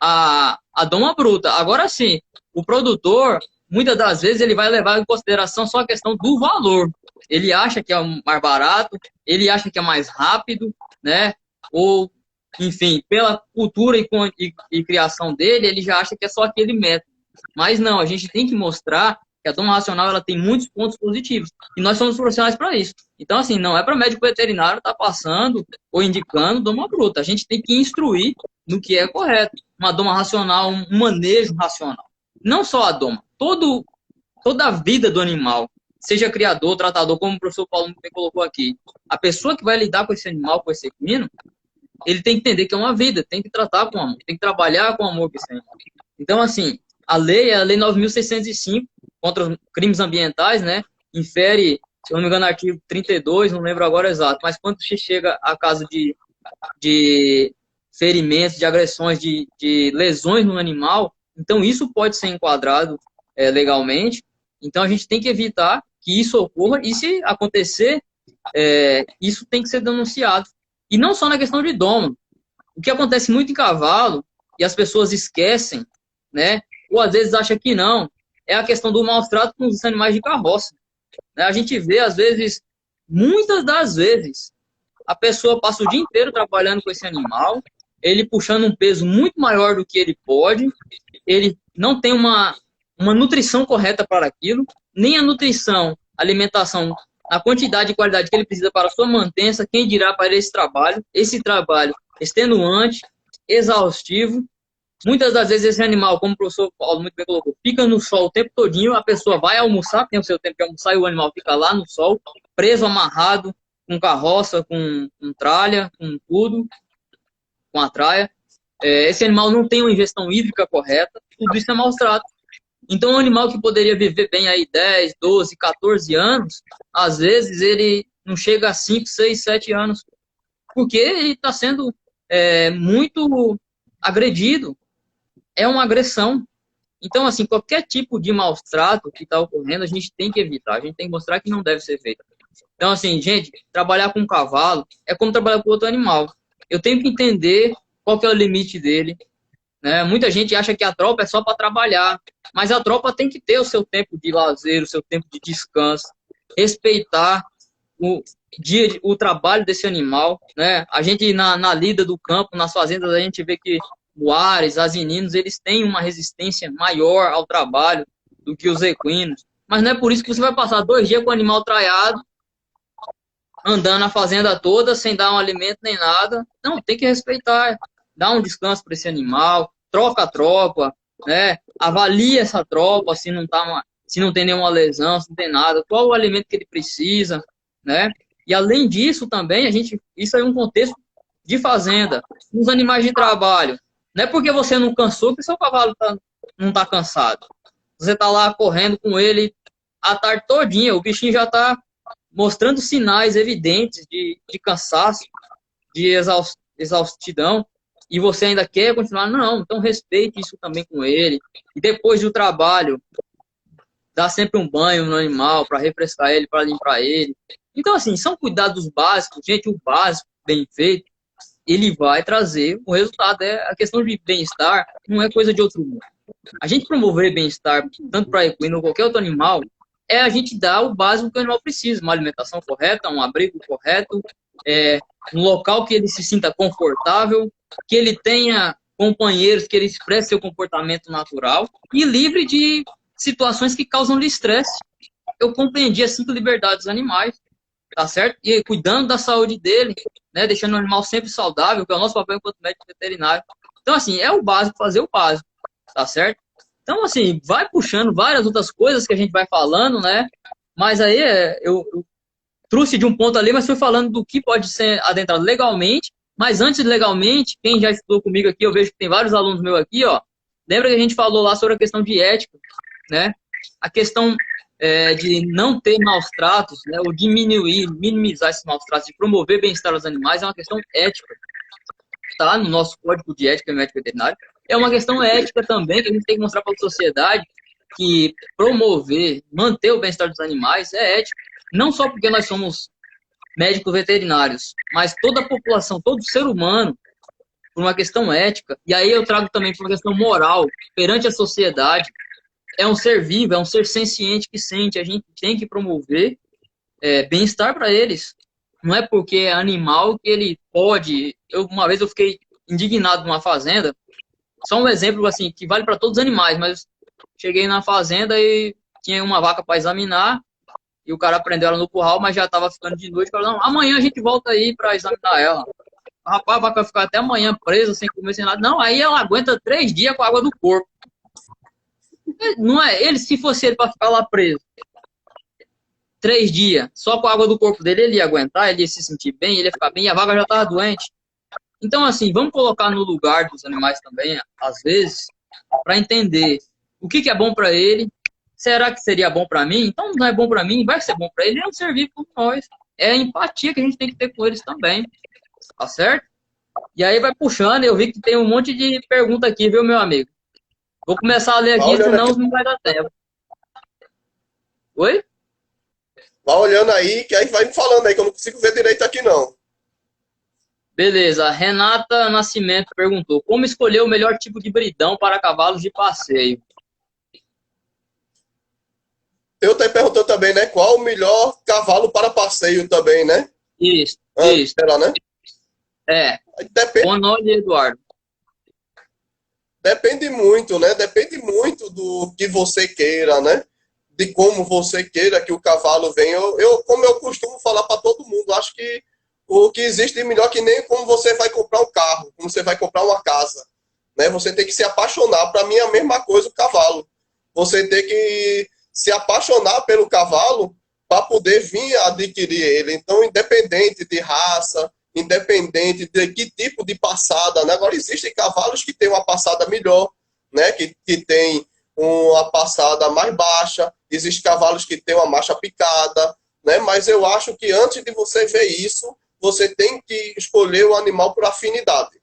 a doma bruta. Agora sim, o produtor, muitas das vezes, ele vai levar em consideração só a questão do valor. Ele acha que é mais barato, ele acha que é mais rápido, né? Ou, enfim, pela cultura e criação dele, ele já acha que é só aquele método. Mas não, a gente tem que mostrar que a doma racional ela tem muitos pontos positivos. E nós somos profissionais para isso. Então, assim, não é para médico veterinário estar passando ou indicando doma bruta. A gente tem que instruir no que é correto. Uma doma racional, um manejo racional. Não só a doma, toda a vida do animal, seja criador, tratador, como o professor Paulo me colocou aqui. A pessoa que vai lidar com esse animal, com esse equino, ele tem que entender que é uma vida, tem que tratar com amor, tem que trabalhar com amor com esse animal. Então, assim, a lei é a Lei 9.605, contra os crimes ambientais, né? Infere, se eu não me engano, artigo 32, não lembro agora exato, mas quando chega a caso de ferimentos, de agressões, de lesões no animal, então isso pode ser enquadrado legalmente. Então a gente tem que evitar que isso ocorra e se acontecer, isso tem que ser denunciado. E não só na questão de doma. O que acontece muito em cavalo, e as pessoas esquecem, né? Ou às vezes acham que não, é a questão do maus trato com os animais de carroça. Né? A gente vê, às vezes, muitas das vezes, a pessoa passa o dia inteiro trabalhando com esse animal, ele puxando um peso muito maior do que ele pode, ele não tem uma nutrição correta para aquilo, nem a nutrição, alimentação, a quantidade e qualidade que ele precisa para a sua mantença, quem dirá para esse trabalho extenuante, exaustivo. Muitas das vezes esse animal, como o professor Paulo muito bem colocou, fica no sol o tempo todinho, a pessoa vai almoçar, tem o seu tempo de almoçar e o animal fica lá no sol, preso, amarrado, com carroça, com tralha, com tudo, com a traia. Esse animal não tem uma ingestão hídrica correta, tudo isso é maus trato. Então, um animal que poderia viver bem aí 10, 12, 14 anos, às vezes ele não chega a 5, 6, 7 anos, porque ele está sendo muito agredido. É uma agressão. Então, assim, qualquer tipo de maus trato que está ocorrendo, a gente tem que evitar, a gente tem que mostrar que não deve ser feito. Então, assim, gente, trabalhar com um cavalo é como trabalhar com outro animal. Eu tenho que entender qual que é o limite dele, né? Muita gente acha que a tropa é só para trabalhar, mas a tropa tem que ter o seu tempo de lazer, o seu tempo de descanso, respeitar o trabalho desse animal, né? A gente, na lida do campo, nas fazendas, a gente vê que o Ares, asininos, eles têm uma resistência maior ao trabalho do que os equinos. Mas não é por isso que você vai passar 2 dias com o animal traiado, andando a fazenda toda, sem dar um alimento nem nada. Não, tem que respeitar, dar um descanso para esse animal, troca a tropa, né? Avalia essa tropa se não tem nenhuma lesão, se não tem nada, qual o alimento que ele precisa, né? E além disso também, isso é um contexto de fazenda. Os animais de trabalho, não é porque você não cansou que seu cavalo não está cansado. Você está lá correndo com ele a tarde todinha, o bichinho já está mostrando sinais evidentes de cansaço, de exaustidão, e você ainda quer continuar? Não, então respeite isso também com ele. E depois do trabalho, dá sempre um banho no animal para refrescar ele, para limpar ele. Então, assim, são cuidados básicos. Gente, o básico, bem feito, ele vai trazer o resultado. A questão de bem-estar não é coisa de outro mundo. A gente promover bem-estar, tanto para equino ou qualquer outro animal, é a gente dar o básico que o animal precisa. Uma alimentação correta, um abrigo correto, um local que ele se sinta confortável, que ele tenha companheiros, que ele expresse seu comportamento natural e livre de situações que causam-lhe estresse. Eu compreendi as 5 liberdades dos animais, tá certo? E cuidando da saúde dele, né? Deixando o animal sempre saudável, que é o nosso papel enquanto médico veterinário. Então, assim, é o básico, fazer o básico, tá certo? Então, assim, vai puxando várias outras coisas que a gente vai falando, né? Mas aí eu trouxe de um ponto ali, mas fui falando do que pode ser adentrado legalmente. Mas antes, legalmente, quem já estudou comigo aqui, eu vejo que tem vários alunos meus aqui, ó. Lembra que a gente falou lá sobre a questão de ética, né? A questão de não ter maus tratos, né, ou diminuir, minimizar esses maus tratos, de promover bem-estar aos animais, é uma questão ética. Está no nosso código de ética médico veterinário. É uma questão ética também, que a gente tem que mostrar para a sociedade que promover, manter o bem-estar dos animais é ético. Não só porque nós somos médicos veterinários, mas toda a população, todo ser humano, por uma questão ética, e aí eu trago também por uma questão moral, perante a sociedade, é um ser vivo, é um ser senciente que sente, a gente tem que promover bem-estar para eles. Não é porque é animal que ele pode... Uma vez eu fiquei indignado numa fazenda, só um exemplo assim, que vale para todos os animais, mas cheguei na fazenda e tinha uma vaca para examinar, e o cara prendeu ela no curral, mas já estava ficando de noite. Falou, não, amanhã a gente volta aí para examinar ela. Rapaz, a vaca vai ficar até amanhã presa, sem comer, sem nada. Não, aí ela aguenta 3 dias com a água do corpo. Não é ele, se fosse ele para ficar lá preso 3 dias, só com a água do corpo dele, ele ia aguentar, ele ia se sentir bem, ele ia ficar bem, e a vaca já estava doente. Então, assim, vamos colocar no lugar dos animais também, às vezes, para entender o que é bom para ele. Será que seria bom para mim? Então, não é bom para mim, vai ser bom para ele, é um ser vivo como nós. É a empatia que a gente tem que ter com eles também, tá certo? E aí vai puxando, eu vi que tem um monte de pergunta aqui, viu, meu amigo? Vou começar a ler aqui, senão não vai dar tempo. Oi? Vai olhando aí, que aí vai me falando aí, que eu não consigo ver direito aqui, não. Beleza. Renata Nascimento perguntou: como escolher o melhor tipo de bridão para cavalos de passeio? Eu até perguntou também, né? Qual o melhor cavalo para passeio também, né? Isso, Antes dela, né? Depende, Onoli Eduardo. depende muito, né? Depende muito do que você queira, né? De como você queira que o cavalo venha. Como eu costumo falar para todo mundo, acho que o que existe de melhor que nem como você vai comprar um carro, como você vai comprar uma casa, né? Você tem que se apaixonar. Para mim é a mesma coisa o cavalo. Você tem que se apaixonar pelo cavalo para poder vir adquirir ele. Então, independente de raça, independente de que tipo de passada, né? Agora existem cavalos que têm uma passada melhor, né? Que tem uma passada mais baixa, existem cavalos que têm uma marcha picada, né? Mas eu acho que antes de você ver isso, você tem que escolher o animal por afinidade.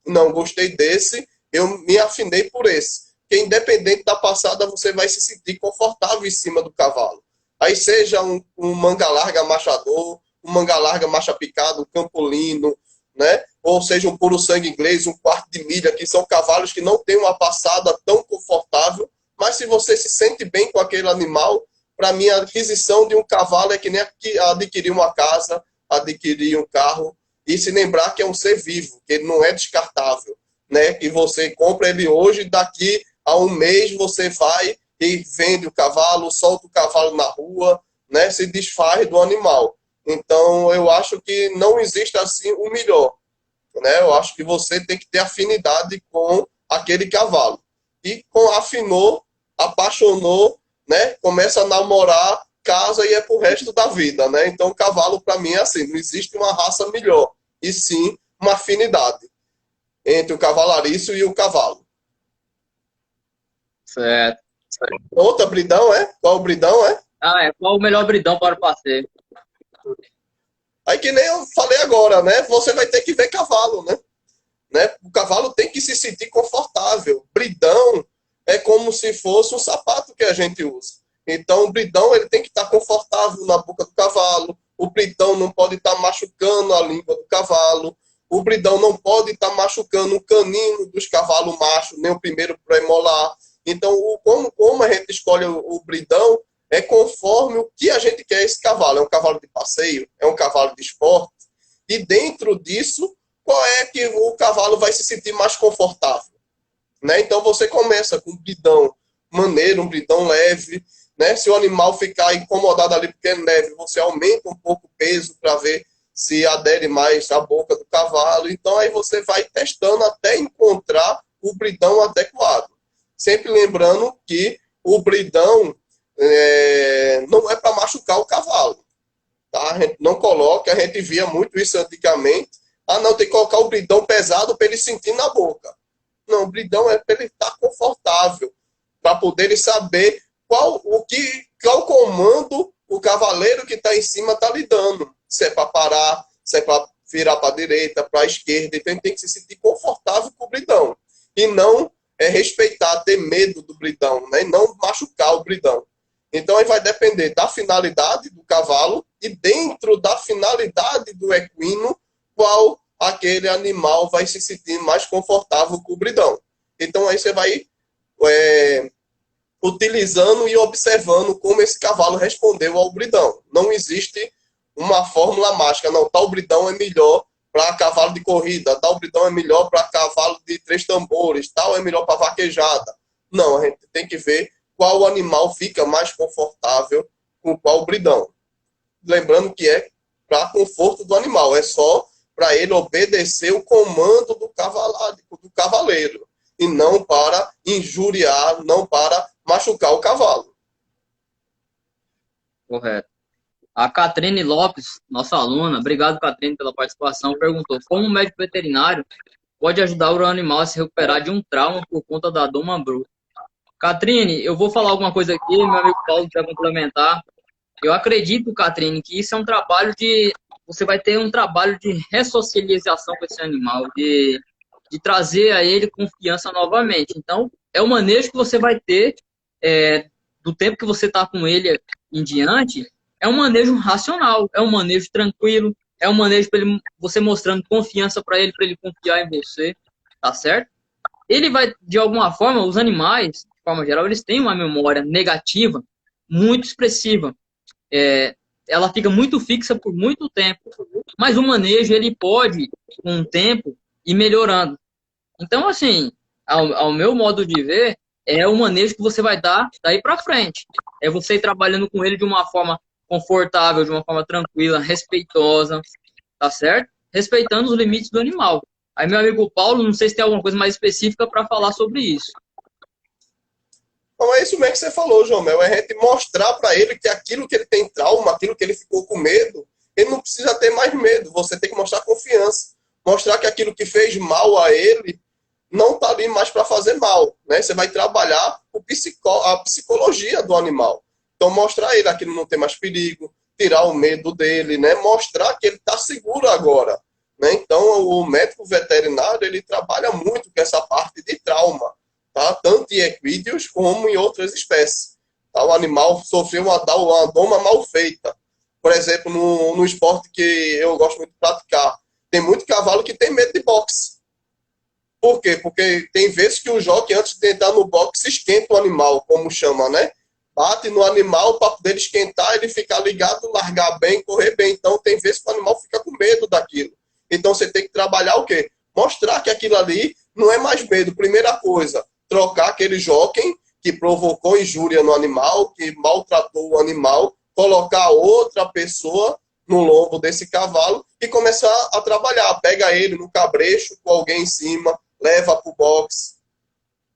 Não gostei desse, eu me afinei por esse. Porque independente da passada, você vai se sentir confortável em cima do cavalo. Aí seja um manga larga machador, um manga larga macha picado, um campolino, né? Ou seja, um puro sangue inglês, um quarto de milha, que são cavalos que não têm uma passada tão confortável, mas se você se sente bem com aquele animal, para mim a aquisição de um cavalo é que nem adquirir uma casa, adquirir um carro, e se lembrar que é um ser vivo, que ele não é descartável, né? Que você compra ele hoje, daqui a um mês você vai e vende o cavalo, solta o cavalo na rua, né? Se desfaz do animal. Então, eu acho que não existe assim o melhor, né? Eu acho que você tem que ter afinidade com aquele cavalo. E afinou, apaixonou, né? Começa a namorar, casa e é pro resto da vida, né? Então, o cavalo, para mim, é assim, não existe uma raça melhor, e sim uma afinidade entre o cavalariço e o cavalo. Certo. Outra bridão, é? Qual bridão, é? Qual o melhor bridão para o passeio? Aí que nem eu falei agora, né? Você vai ter que ver cavalo, né? O cavalo tem que se sentir confortável. Bridão é como se fosse um sapato que a gente usa. Então, o bridão ele tem que estar confortável na boca do cavalo. O bridão não pode estar machucando a língua do cavalo. O bridão não pode estar machucando o canino dos cavalos machos, nem o primeiro premolar. Então, como a gente escolhe o bridão é conforme o que a gente quer esse cavalo. É um cavalo de passeio? É um cavalo de esporte? E dentro disso, qual é que o cavalo vai se sentir mais confortável? Né? Então, você começa com um bridão maneiro, um bridão leve. Né? Se o animal ficar incomodado ali porque é leve, você aumenta um pouco o peso para ver se adere mais à boca do cavalo. Então, aí você vai testando até encontrar o bridão adequado. Sempre lembrando que o bridão não é para machucar o cavalo. Tá? A gente não coloca, a gente via muito isso antigamente. Não, tem que colocar o bridão pesado para ele sentir na boca. Não, o bridão é para ele estar confortável, para poder ele saber qual comando o cavaleiro que está em cima está lhe dando. Se é para parar, se é para virar para a direita, para a esquerda. Então, ele tem que se sentir confortável com o bridão. E não respeitar, ter medo do bridão, né? E não machucar o bridão. Então, aí vai depender da finalidade do cavalo e dentro da finalidade do equino, qual aquele animal vai se sentir mais confortável com o bridão. Então, aí você vai utilizando e observando como esse cavalo respondeu ao bridão. Não existe uma fórmula mágica. Não, tal bridão é melhor para cavalo de corrida, tal bridão é melhor para cavalo de 3 tambores, tal é melhor para vaquejada. Não, a gente tem que ver qual animal fica mais confortável com qual bridão. Lembrando que é para conforto do animal, é só para ele obedecer o comando do cavaleiro, e não para injuriar, não para machucar o cavalo. Correto. A Catrine Lopes, nossa aluna, obrigado, Catrine, pela participação, perguntou: como o médico veterinário pode ajudar o animal a se recuperar de um trauma por conta da doma bruta? Catrine, eu vou falar alguma coisa aqui, meu amigo Paulo quer complementar. Eu acredito, Catrine, que isso é um trabalho de... Você vai ter um trabalho de ressocialização com esse animal, de trazer a ele confiança novamente. Então, é o manejo que você vai ter do tempo que você está com ele em diante. É um manejo racional, é um manejo tranquilo, é um manejo para você mostrando confiança para ele confiar em você, tá certo? Ele vai, de alguma forma, os animais, de forma geral, eles têm uma memória negativa muito expressiva. Ela fica muito fixa por muito tempo, mas o manejo, ele pode, com o tempo, ir melhorando. Então, assim, ao meu modo de ver, é o manejo que você vai dar daí para frente. É você ir trabalhando com ele de uma forma confortável, de uma forma tranquila, respeitosa, tá certo? Respeitando os limites do animal. Aí, meu amigo Paulo, não sei se tem alguma coisa mais específica para falar sobre isso. Então é isso mesmo que você falou, João Mel. É a gente mostrar para ele que aquilo que ele tem trauma, aquilo que ele ficou com medo, ele não precisa ter mais medo. Você tem que mostrar confiança. Mostrar que aquilo que fez mal a ele não está ali mais para fazer mal. Né? Você vai trabalhar a psicologia do animal. Então, mostrar a ele que aquilo não tem mais perigo, tirar o medo dele, né? Mostrar que ele está seguro agora. Né? Então, o médico veterinário, ele trabalha muito com essa parte de trauma, tá? Tanto em equídeos como em outras espécies. Tá? O animal sofreu uma doma mal feita. Por exemplo, no esporte que eu gosto muito de praticar, tem muito cavalo que tem medo de boxe. Por quê? Porque tem vezes que o jockey, antes de entrar no boxe, esquenta o animal, como chama, né? Bate no animal para poder esquentar, ele ficar ligado, largar bem, correr bem. Então, tem vezes que o animal fica com medo daquilo. Então, você tem que trabalhar o quê? Mostrar que aquilo ali não é mais medo. Primeira coisa, trocar aquele jockey que provocou injúria no animal, que maltratou o animal, colocar outra pessoa no lombo desse cavalo e começar a trabalhar. Pega ele no cabrecho, com alguém em cima, leva para o boxe,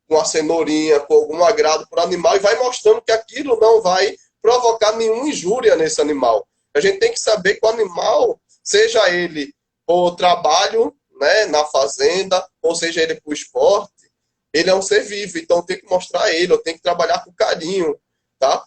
com uma cenourinha, com algum agrado para o animal e vai mostrando que aquilo não vai provocar nenhuma injúria nesse animal. A gente tem que saber que o animal, seja ele por trabalho, né, na fazenda, ou seja ele por esporte, ele é um ser vivo, então tem que mostrar ele, eu tenho que trabalhar com carinho, tá?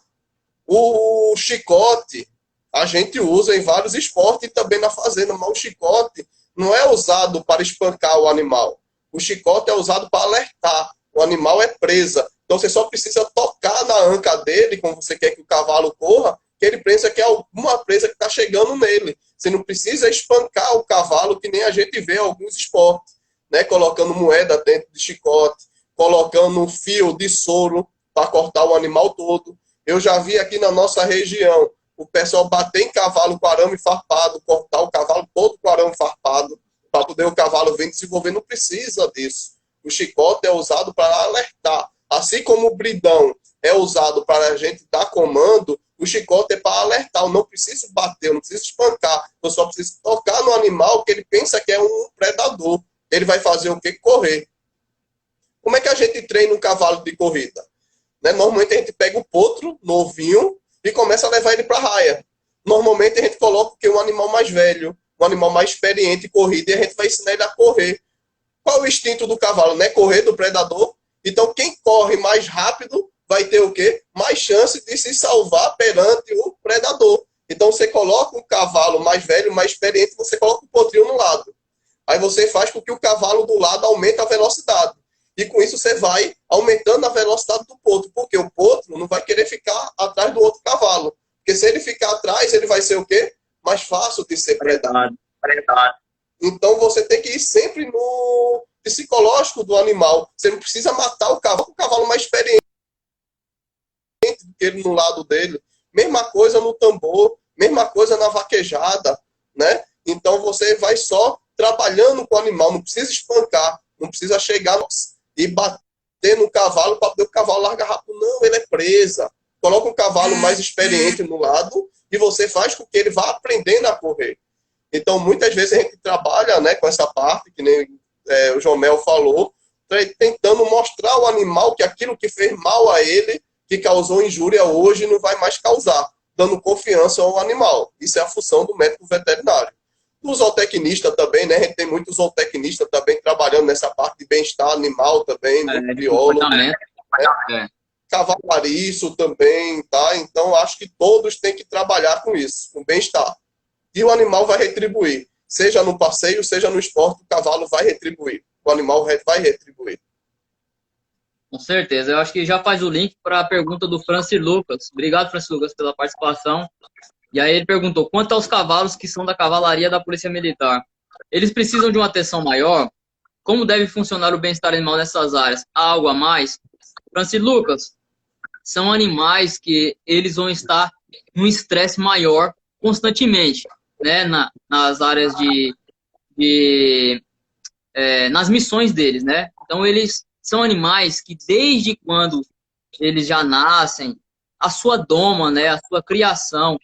O chicote, a gente usa em vários esportes e também na fazenda, mas o chicote não é usado para espancar o animal. O chicote é usado para alertar. O animal é presa. Então você só precisa tocar na anca dele, como você quer que o cavalo corra, que ele pensa que é alguma presa que está chegando nele. Você não precisa espancar o cavalo, que nem a gente vê em alguns esportes, né? Colocando moeda dentro de chicote, colocando um fio de soro para cortar o animal todo. Eu já vi aqui na nossa região o pessoal bater em cavalo com arame farpado, cortar o cavalo todo com arame farpado, para poder o cavalo vir desenvolver. Não precisa disso. O chicote é usado para alertar. Assim como o bridão é usado para a gente dar comando, o chicote é para alertar. Eu não preciso bater, eu não preciso espancar. Eu só preciso tocar no animal que ele pensa que é um predador. Ele vai fazer o quê? Correr. Como é que a gente treina um cavalo de corrida? Né? Normalmente a gente pega o potro novinho e começa a levar ele para a raia. Normalmente a gente coloca um animal mais velho, um animal mais experiente em corrida, e a gente vai ensinar ele a correr. Qual é o instinto do cavalo? Né? Correr do predador. Então quem corre mais rápido vai ter o quê? Mais chance de se salvar perante o predador. Então você coloca um cavalo mais velho, mais experiente, você coloca o potrinho no lado. Aí você faz com que o cavalo do lado aumente a velocidade. E com isso você vai aumentando a velocidade do potro, porque o potro não vai querer ficar atrás do outro cavalo. Porque se ele ficar atrás, ele vai ser o quê? Mais fácil de ser predado. Então você tem que ir sempre no psicológico do animal. Você não precisa matar o cavalo mais experiente do que ele no lado dele. Mesma coisa no tambor, mesma coisa na vaquejada, né? Então você vai só trabalhando com o animal, não precisa espancar, não precisa chegar e bater no cavalo para poder o cavalo largar rápido. Não, ele é presa. Coloca um cavalo mais experiente no lado e você faz com que ele vá aprendendo a correr. Então, muitas vezes a gente trabalha, né, com essa parte, que nem o João Mel falou, tentando mostrar ao animal que aquilo que fez mal a ele, que causou injúria hoje, não vai mais causar, dando confiança ao animal. Isso é a função do médico veterinário. O zootecnista também, né? A gente tem muitos zootecnistas também trabalhando nessa parte de bem-estar animal também, muito biólogo, né? Cavalariço também, tá? Então, acho que todos têm que trabalhar com isso, com bem-estar. E o animal vai retribuir. Seja no passeio, seja no esporte, o cavalo vai retribuir. O animal vai retribuir. Com certeza. Eu acho que já faz o link para a pergunta do Francis Lucas. Obrigado, Francis Lucas, pela participação. E aí ele perguntou, quanto aos cavalos que são da cavalaria da Polícia Militar? Eles precisam de uma atenção maior? Como deve funcionar o bem-estar animal nessas áreas? Há algo a mais? Francis Lucas, são animais que eles vão estar num estresse maior constantemente, né? Nas áreas nas missões deles, né? Então eles são animais que desde quando eles já nascem, a sua doma, né? A sua criação,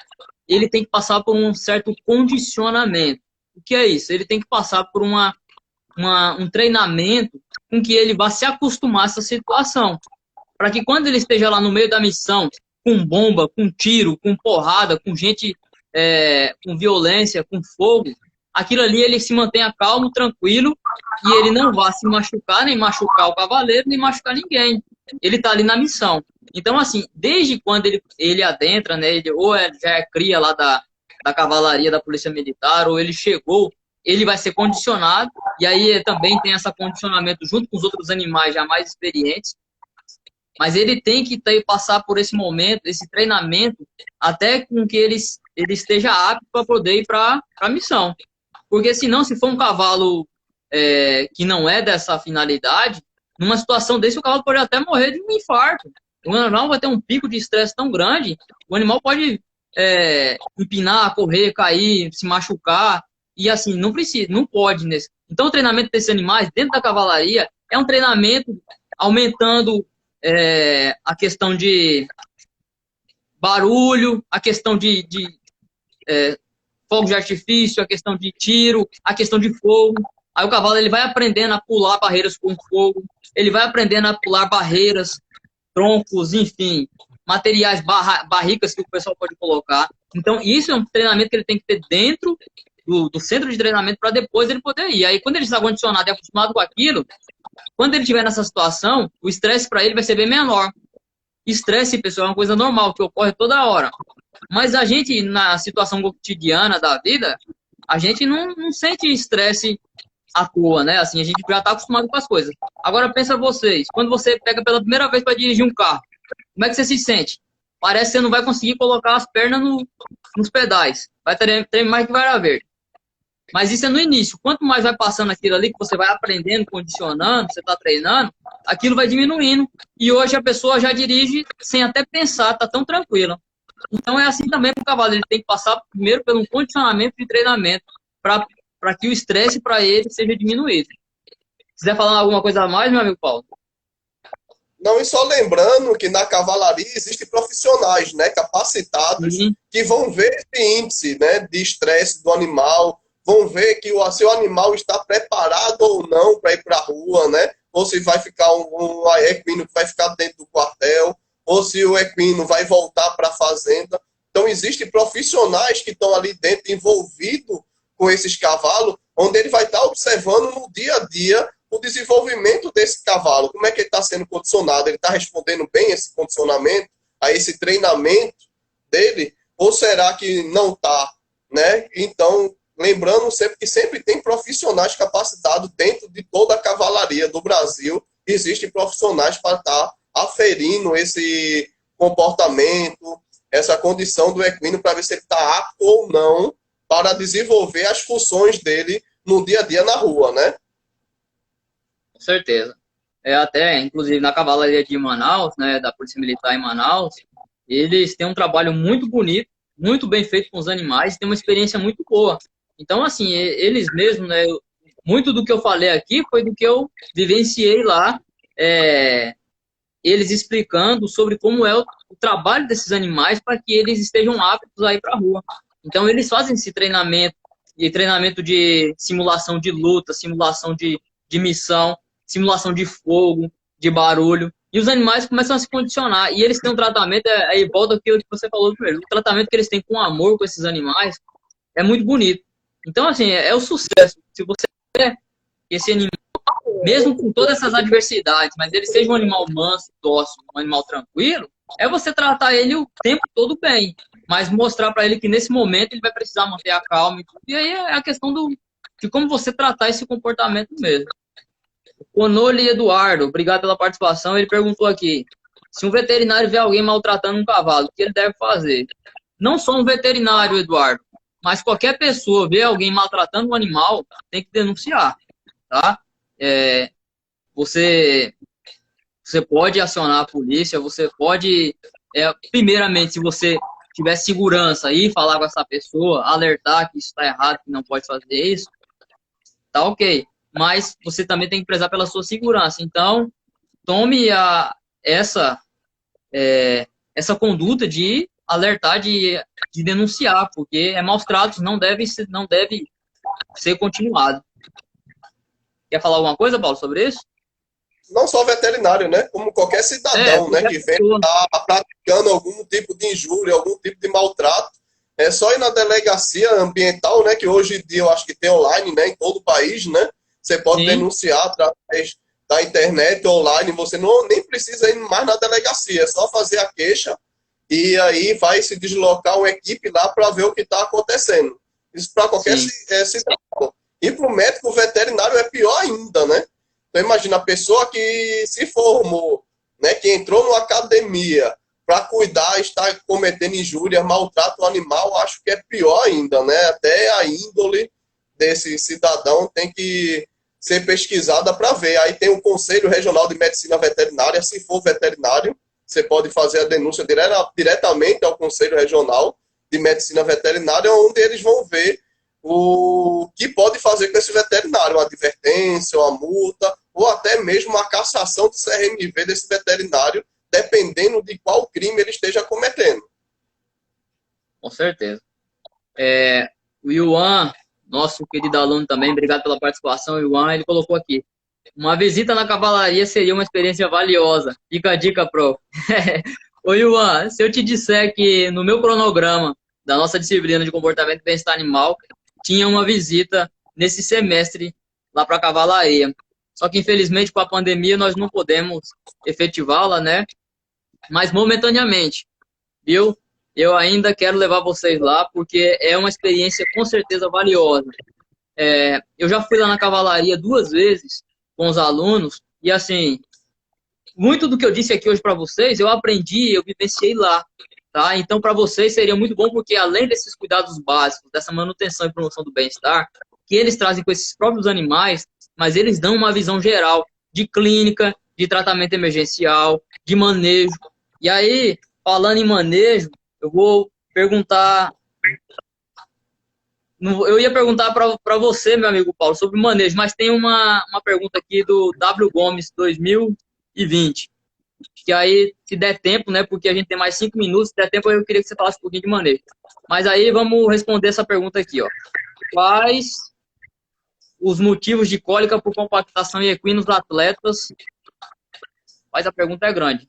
ele tem que passar por um certo condicionamento. O que é isso? Ele tem que passar por um treinamento com que ele vá se acostumar a essa situação. Para que quando ele esteja lá no meio da missão, com bomba, com tiro, com porrada, com gente, com violência, com fogo, aquilo ali ele se mantenha calmo, tranquilo, e ele não vá se machucar, nem machucar o cavaleiro, nem machucar ninguém. Ele está ali na missão. Então, assim, desde quando ele adentra, né, já é cria lá da cavalaria da Polícia Militar, ou ele chegou, ele vai ser condicionado, e aí também tem esse condicionamento junto com os outros animais já mais experientes, mas ele tem que passar por esse momento, esse treinamento, até com que ele esteja apto para poder ir para a missão. Porque senão, se for um cavalo que não é dessa finalidade, numa situação desse, o cavalo pode até morrer de um infarto. O animal vai ter um pico de estresse tão grande, o animal pode empinar, correr, cair, se machucar, e assim, não precisa, não pode nesse. Então, o treinamento desses animais dentro da cavalaria é um treinamento aumentando a questão de barulho, a questão de fogo de artifício, a questão de tiro, a questão de fogo. Aí o cavalo ele vai aprendendo a pular barreiras com fogo, ele vai aprendendo a pular barreiras, troncos, enfim, materiais, barricas que o pessoal pode colocar. Então, isso é um treinamento que ele tem que ter dentro do centro de treinamento para depois ele poder ir. Aí, quando ele está condicionado e acostumado com aquilo, quando ele estiver nessa situação, o estresse para ele vai ser bem menor. Estresse, pessoal, é uma coisa normal, que ocorre toda hora. Mas a gente, na situação cotidiana da vida, a gente não sente estresse à toa, né? Assim, a gente já está acostumado com as coisas. Agora, pensa vocês, quando você pega pela primeira vez para dirigir um carro, como é que você se sente? Parece que você não vai conseguir colocar as pernas nos pedais. Vai ter mais que vai haver. Mas isso é no início. Quanto mais vai passando aquilo ali, que você vai aprendendo, condicionando, você está treinando, aquilo vai diminuindo. E hoje a pessoa já dirige sem até pensar, está tão tranquila. Então é assim também para o cavalo. Ele tem que passar primeiro por um condicionamento de treinamento para que o estresse para ele seja diminuído. Se quiser falar alguma coisa a mais, meu amigo Paulo? Não, e só lembrando que na cavalaria existem profissionais, né, capacitados, que vão ver esse índice, né, de estresse do animal, vão ver que se o animal está preparado ou não para ir para a rua, né, ou se vai ficar um equino que vai ficar dentro do quartel, ou se o equino vai voltar para a fazenda. Então, existem profissionais que estão ali dentro, envolvidos com esses cavalos, onde ele vai estar observando no dia a dia o desenvolvimento desse cavalo, como é que ele está sendo condicionado, ele está respondendo bem esse condicionamento, a esse treinamento dele, ou será que não está, né? Então, lembrando sempre que sempre tem profissionais capacitados dentro de toda a cavalaria do Brasil, existem profissionais para estar aferindo esse comportamento, essa condição do equino para ver se ele está apto ou não para desenvolver as funções dele no dia a dia na rua, né? Com certeza. Até, inclusive, na cavalaria de Manaus, né, da Polícia Militar em Manaus, eles têm um trabalho muito bonito, muito bem feito com os animais, têm uma experiência muito boa. Então, assim, eles mesmos, né, muito do que eu falei aqui foi do que eu vivenciei lá, eles explicando sobre como é o trabalho desses animais para que eles estejam aptos a ir para a rua. Então, eles fazem esse treinamento, e treinamento de simulação de luta, simulação de missão, simulação de fogo, de barulho, e os animais começam a se condicionar, e eles têm um tratamento, aí volta aquilo que você falou primeiro, o tratamento que eles têm com amor com esses animais é muito bonito. Então, assim, é o sucesso. Se você quer que esse animal, mesmo com todas essas adversidades, mas ele seja um animal manso, dócil, um animal tranquilo, é você tratar ele o tempo todo bem, mas mostrar para ele que nesse momento ele vai precisar manter a calma. E aí é a questão de como você tratar esse comportamento mesmo. O Conoli Eduardo, obrigado pela participação. Ele perguntou aqui: se um veterinário vê alguém maltratando um cavalo, o que ele deve fazer? Não só um veterinário, Eduardo, mas qualquer pessoa vê alguém maltratando um animal, tem que denunciar, tá? Você pode acionar a polícia, você pode, primeiramente, se você tiver segurança, ir falar com essa pessoa, alertar que isso está errado, que não pode fazer isso, tá ok. Mas você também tem que prezar pela sua segurança. Então, tome essa conduta de alertar, de denunciar, porque maus tratos não deve ser continuado. Quer falar alguma coisa, Paulo, sobre isso? Não só veterinário, né? Como qualquer cidadão, né? Que vem praticando algum tipo de injúria, algum tipo de maltrato. É só ir na delegacia ambiental, né? Que hoje em dia eu acho que tem online, né? Em todo o país, né? Você pode denunciar através da internet online, você nem precisa ir mais na delegacia, é só fazer a queixa e aí vai se deslocar uma equipe lá para ver o que está acontecendo. Isso para qualquer cidadão. E para o médico veterinário é pior ainda, né? Então imagina a pessoa que se formou, né, que entrou numa academia para cuidar, está cometendo injúria, maltrato animal, acho que é pior ainda, né? Até a índole desse cidadão tem que ser pesquisada para ver. Aí tem o Conselho Regional de Medicina Veterinária, se for veterinário, você pode fazer a denúncia diretamente ao Conselho Regional de Medicina Veterinária, onde eles vão ver o que pode fazer com esse veterinário, uma advertência, uma multa, ou até mesmo uma cassação do CRMV desse veterinário, dependendo de qual crime ele esteja cometendo. Com certeza. O Yuan, nosso querido aluno também, obrigado pela participação, Yuan, ele colocou aqui: uma visita na cavalaria seria uma experiência valiosa. Fica a dica, prof. Ô, Yuan, se eu te disser que no meu cronograma da nossa disciplina de comportamento e bem-estar animal, tinha uma visita nesse semestre lá para a cavalaria. Só que, infelizmente, com a pandemia, nós não podemos efetivá-la, né? Mas momentaneamente, viu? Eu ainda quero levar vocês lá, porque é uma experiência com certeza valiosa. Eu já fui lá na cavalaria 2 vezes com os alunos, e assim, muito do que eu disse aqui hoje para vocês, eu aprendi, eu vivenciei lá, tá? Então, para vocês seria muito bom, porque além desses cuidados básicos, dessa manutenção e promoção do bem-estar, que eles trazem com esses próprios animais, mas eles dão uma visão geral de clínica, de tratamento emergencial, de manejo. E aí, falando em manejo, eu vou perguntar... Eu ia perguntar para você, meu amigo Paulo, sobre manejo, mas tem uma pergunta aqui do W Gomes 2020. Que aí, se der tempo, né? Porque a gente tem mais 5 minutos, se der tempo, eu queria que você falasse um pouquinho de manejo. Mas aí vamos responder essa pergunta aqui, ó. Quais os motivos de cólica por compactação em equinos atletas? Mas a pergunta é grande.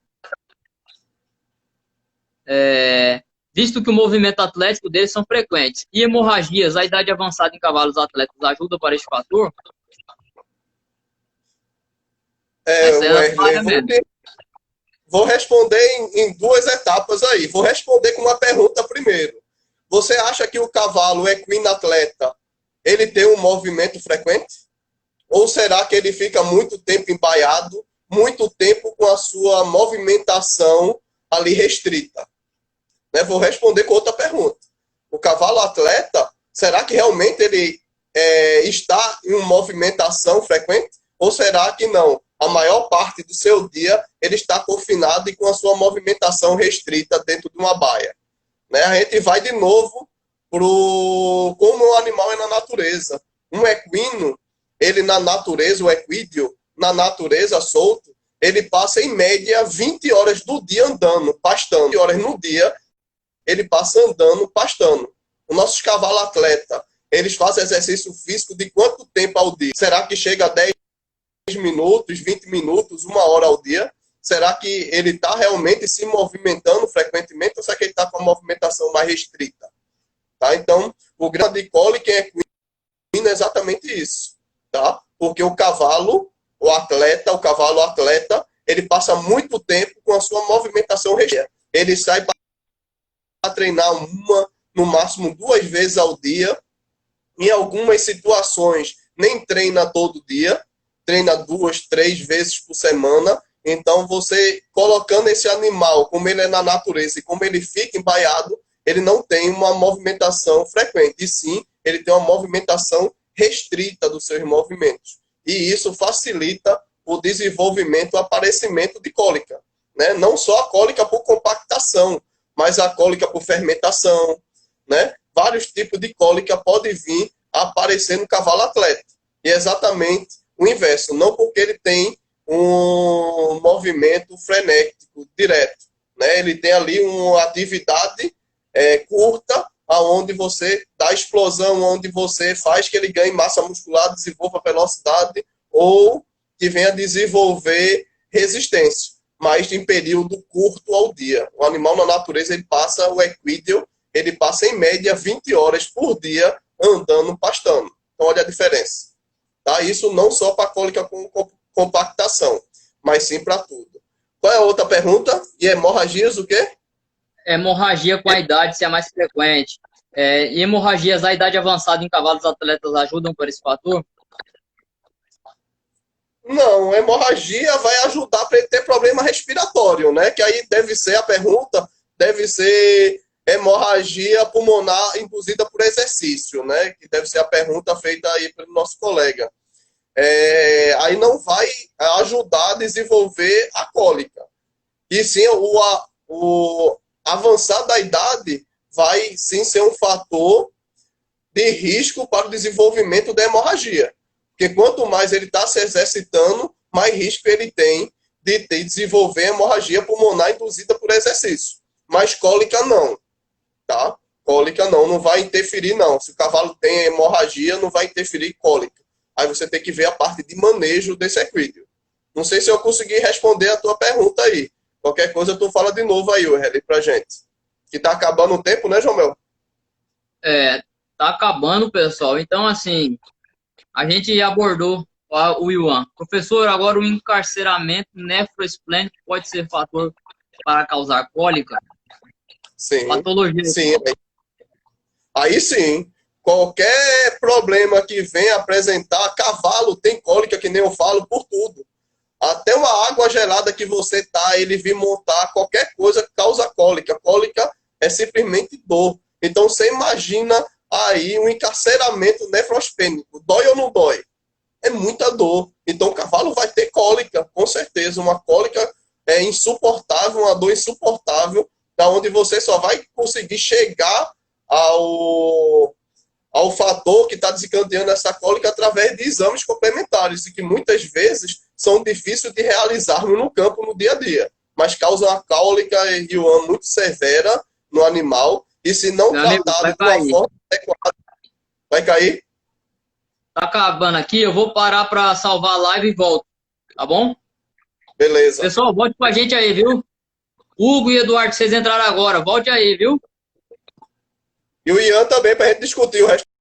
Visto que o movimento atlético deles são frequentes. E hemorragias, a idade avançada em cavalos atletas ajuda para este fator? Essa é a Wesley, falha mesmo. vou responder em duas etapas aí. Vou responder com uma pergunta primeiro. Você acha que o cavalo equino atleta, ele tem um movimento frequente? Ou será que ele fica muito tempo embaiado, muito tempo com a sua movimentação ali restrita? Né? Vou responder com outra pergunta. O cavalo atleta, será que realmente ele está em uma movimentação frequente? Ou será que não? A maior parte do seu dia ele está confinado e com a sua movimentação restrita dentro de uma baia. Né? A gente vai de novo para como o animal é na natureza. Um equino, ele na natureza, o equídeo, na natureza solto, ele passa em média 20 horas do dia andando, pastando. 20 horas no dia, ele passa andando, pastando. Os nossos cavalos atleta, eles fazem exercício físico de quanto tempo ao dia? Será que chega a 10 minutos, 20 minutos, 1 hora ao dia? Será que ele está realmente se movimentando frequentemente ou será que ele está com a movimentação mais restrita? Tá? Então, o grau de cólica em equino é exatamente isso. Tá? Porque o cavalo atleta, ele passa muito tempo com a sua movimentação restrita. Ele sai para treinar no máximo 2 vezes ao dia. Em algumas situações, nem treina todo dia, treina 2, 3 vezes por semana. Então, você colocando esse animal, como ele é na natureza e como ele fica embaiado, ele não tem uma movimentação frequente. E sim, ele tem uma movimentação restrita dos seus movimentos. E isso facilita o desenvolvimento, o aparecimento de cólica. Né? Não só a cólica por compactação, mas a cólica por fermentação. Né? Vários tipos de cólica podem vir a aparecer no cavalo atleta. E é exatamente o inverso. Não porque ele tem um movimento frenético direto. Né? Ele tem ali uma atividade curta, aonde você dá explosão, onde você faz que ele ganhe massa muscular, desenvolva velocidade ou que venha desenvolver resistência, mas em período curto ao dia. O animal na natureza, ele passa, o equídeo, ele passa em média 20 horas por dia andando, pastando. Então, olha a diferença. Tá? Isso não só para cólica com compactação, mas sim para tudo. Qual é a outra pergunta? E hemorragias, o quê? Hemorragia com a idade, se é mais frequente. E hemorragias à idade avançada em cavalos atletas ajudam por esse fator? Não, hemorragia vai ajudar para ele ter problema respiratório, né? Que aí deve ser a pergunta, deve ser hemorragia pulmonar induzida por exercício, né? Que deve ser a pergunta feita aí pelo nosso colega. Aí não vai ajudar a desenvolver a cólica. E sim, o avançar da idade vai sim ser um fator de risco para o desenvolvimento da hemorragia. Porque quanto mais ele está se exercitando, mais risco ele tem de desenvolver hemorragia pulmonar induzida por exercício. Mas cólica não, tá? Cólica não vai interferir não. Se o cavalo tem hemorragia, não vai interferir cólica. Aí você tem que ver a parte de manejo desse equídeo. Não sei se eu consegui responder a tua pergunta aí. Qualquer coisa tu fala de novo aí, Wesley, pra gente. Que tá acabando o tempo, né, João Mel? Tá acabando, pessoal. Então, assim, a gente abordou o Iwan. Professor, agora o encarceramento nefroesplênico pode ser fator para causar cólica? Sim, Patologia. sim. Aí sim, qualquer problema que venha apresentar, cavalo tem cólica, que nem eu falo, por tudo. Até uma água gelada que você tá, ele vir montar, qualquer coisa causa cólica. Cólica é simplesmente dor. Então você imagina aí um encarceramento nefrospênico. Dói ou não dói? É muita dor. Então o cavalo vai ter cólica, com certeza. Uma cólica é insuportável, uma dor insuportável, da onde você só vai conseguir chegar ao fator que está desencadeando essa cólica através de exames complementares, e que muitas vezes são difíceis de realizarmos no campo no dia a dia, mas causam uma cólica muito severa no animal, e se não tratado de uma forma adequada, vai cair. Tá acabando aqui, eu vou parar para salvar a live e volto, tá bom? Beleza. Pessoal, volte com a gente aí, viu? Hugo e Eduardo, vocês entraram agora, volte aí, viu? E o Ian também, para a gente discutir o resto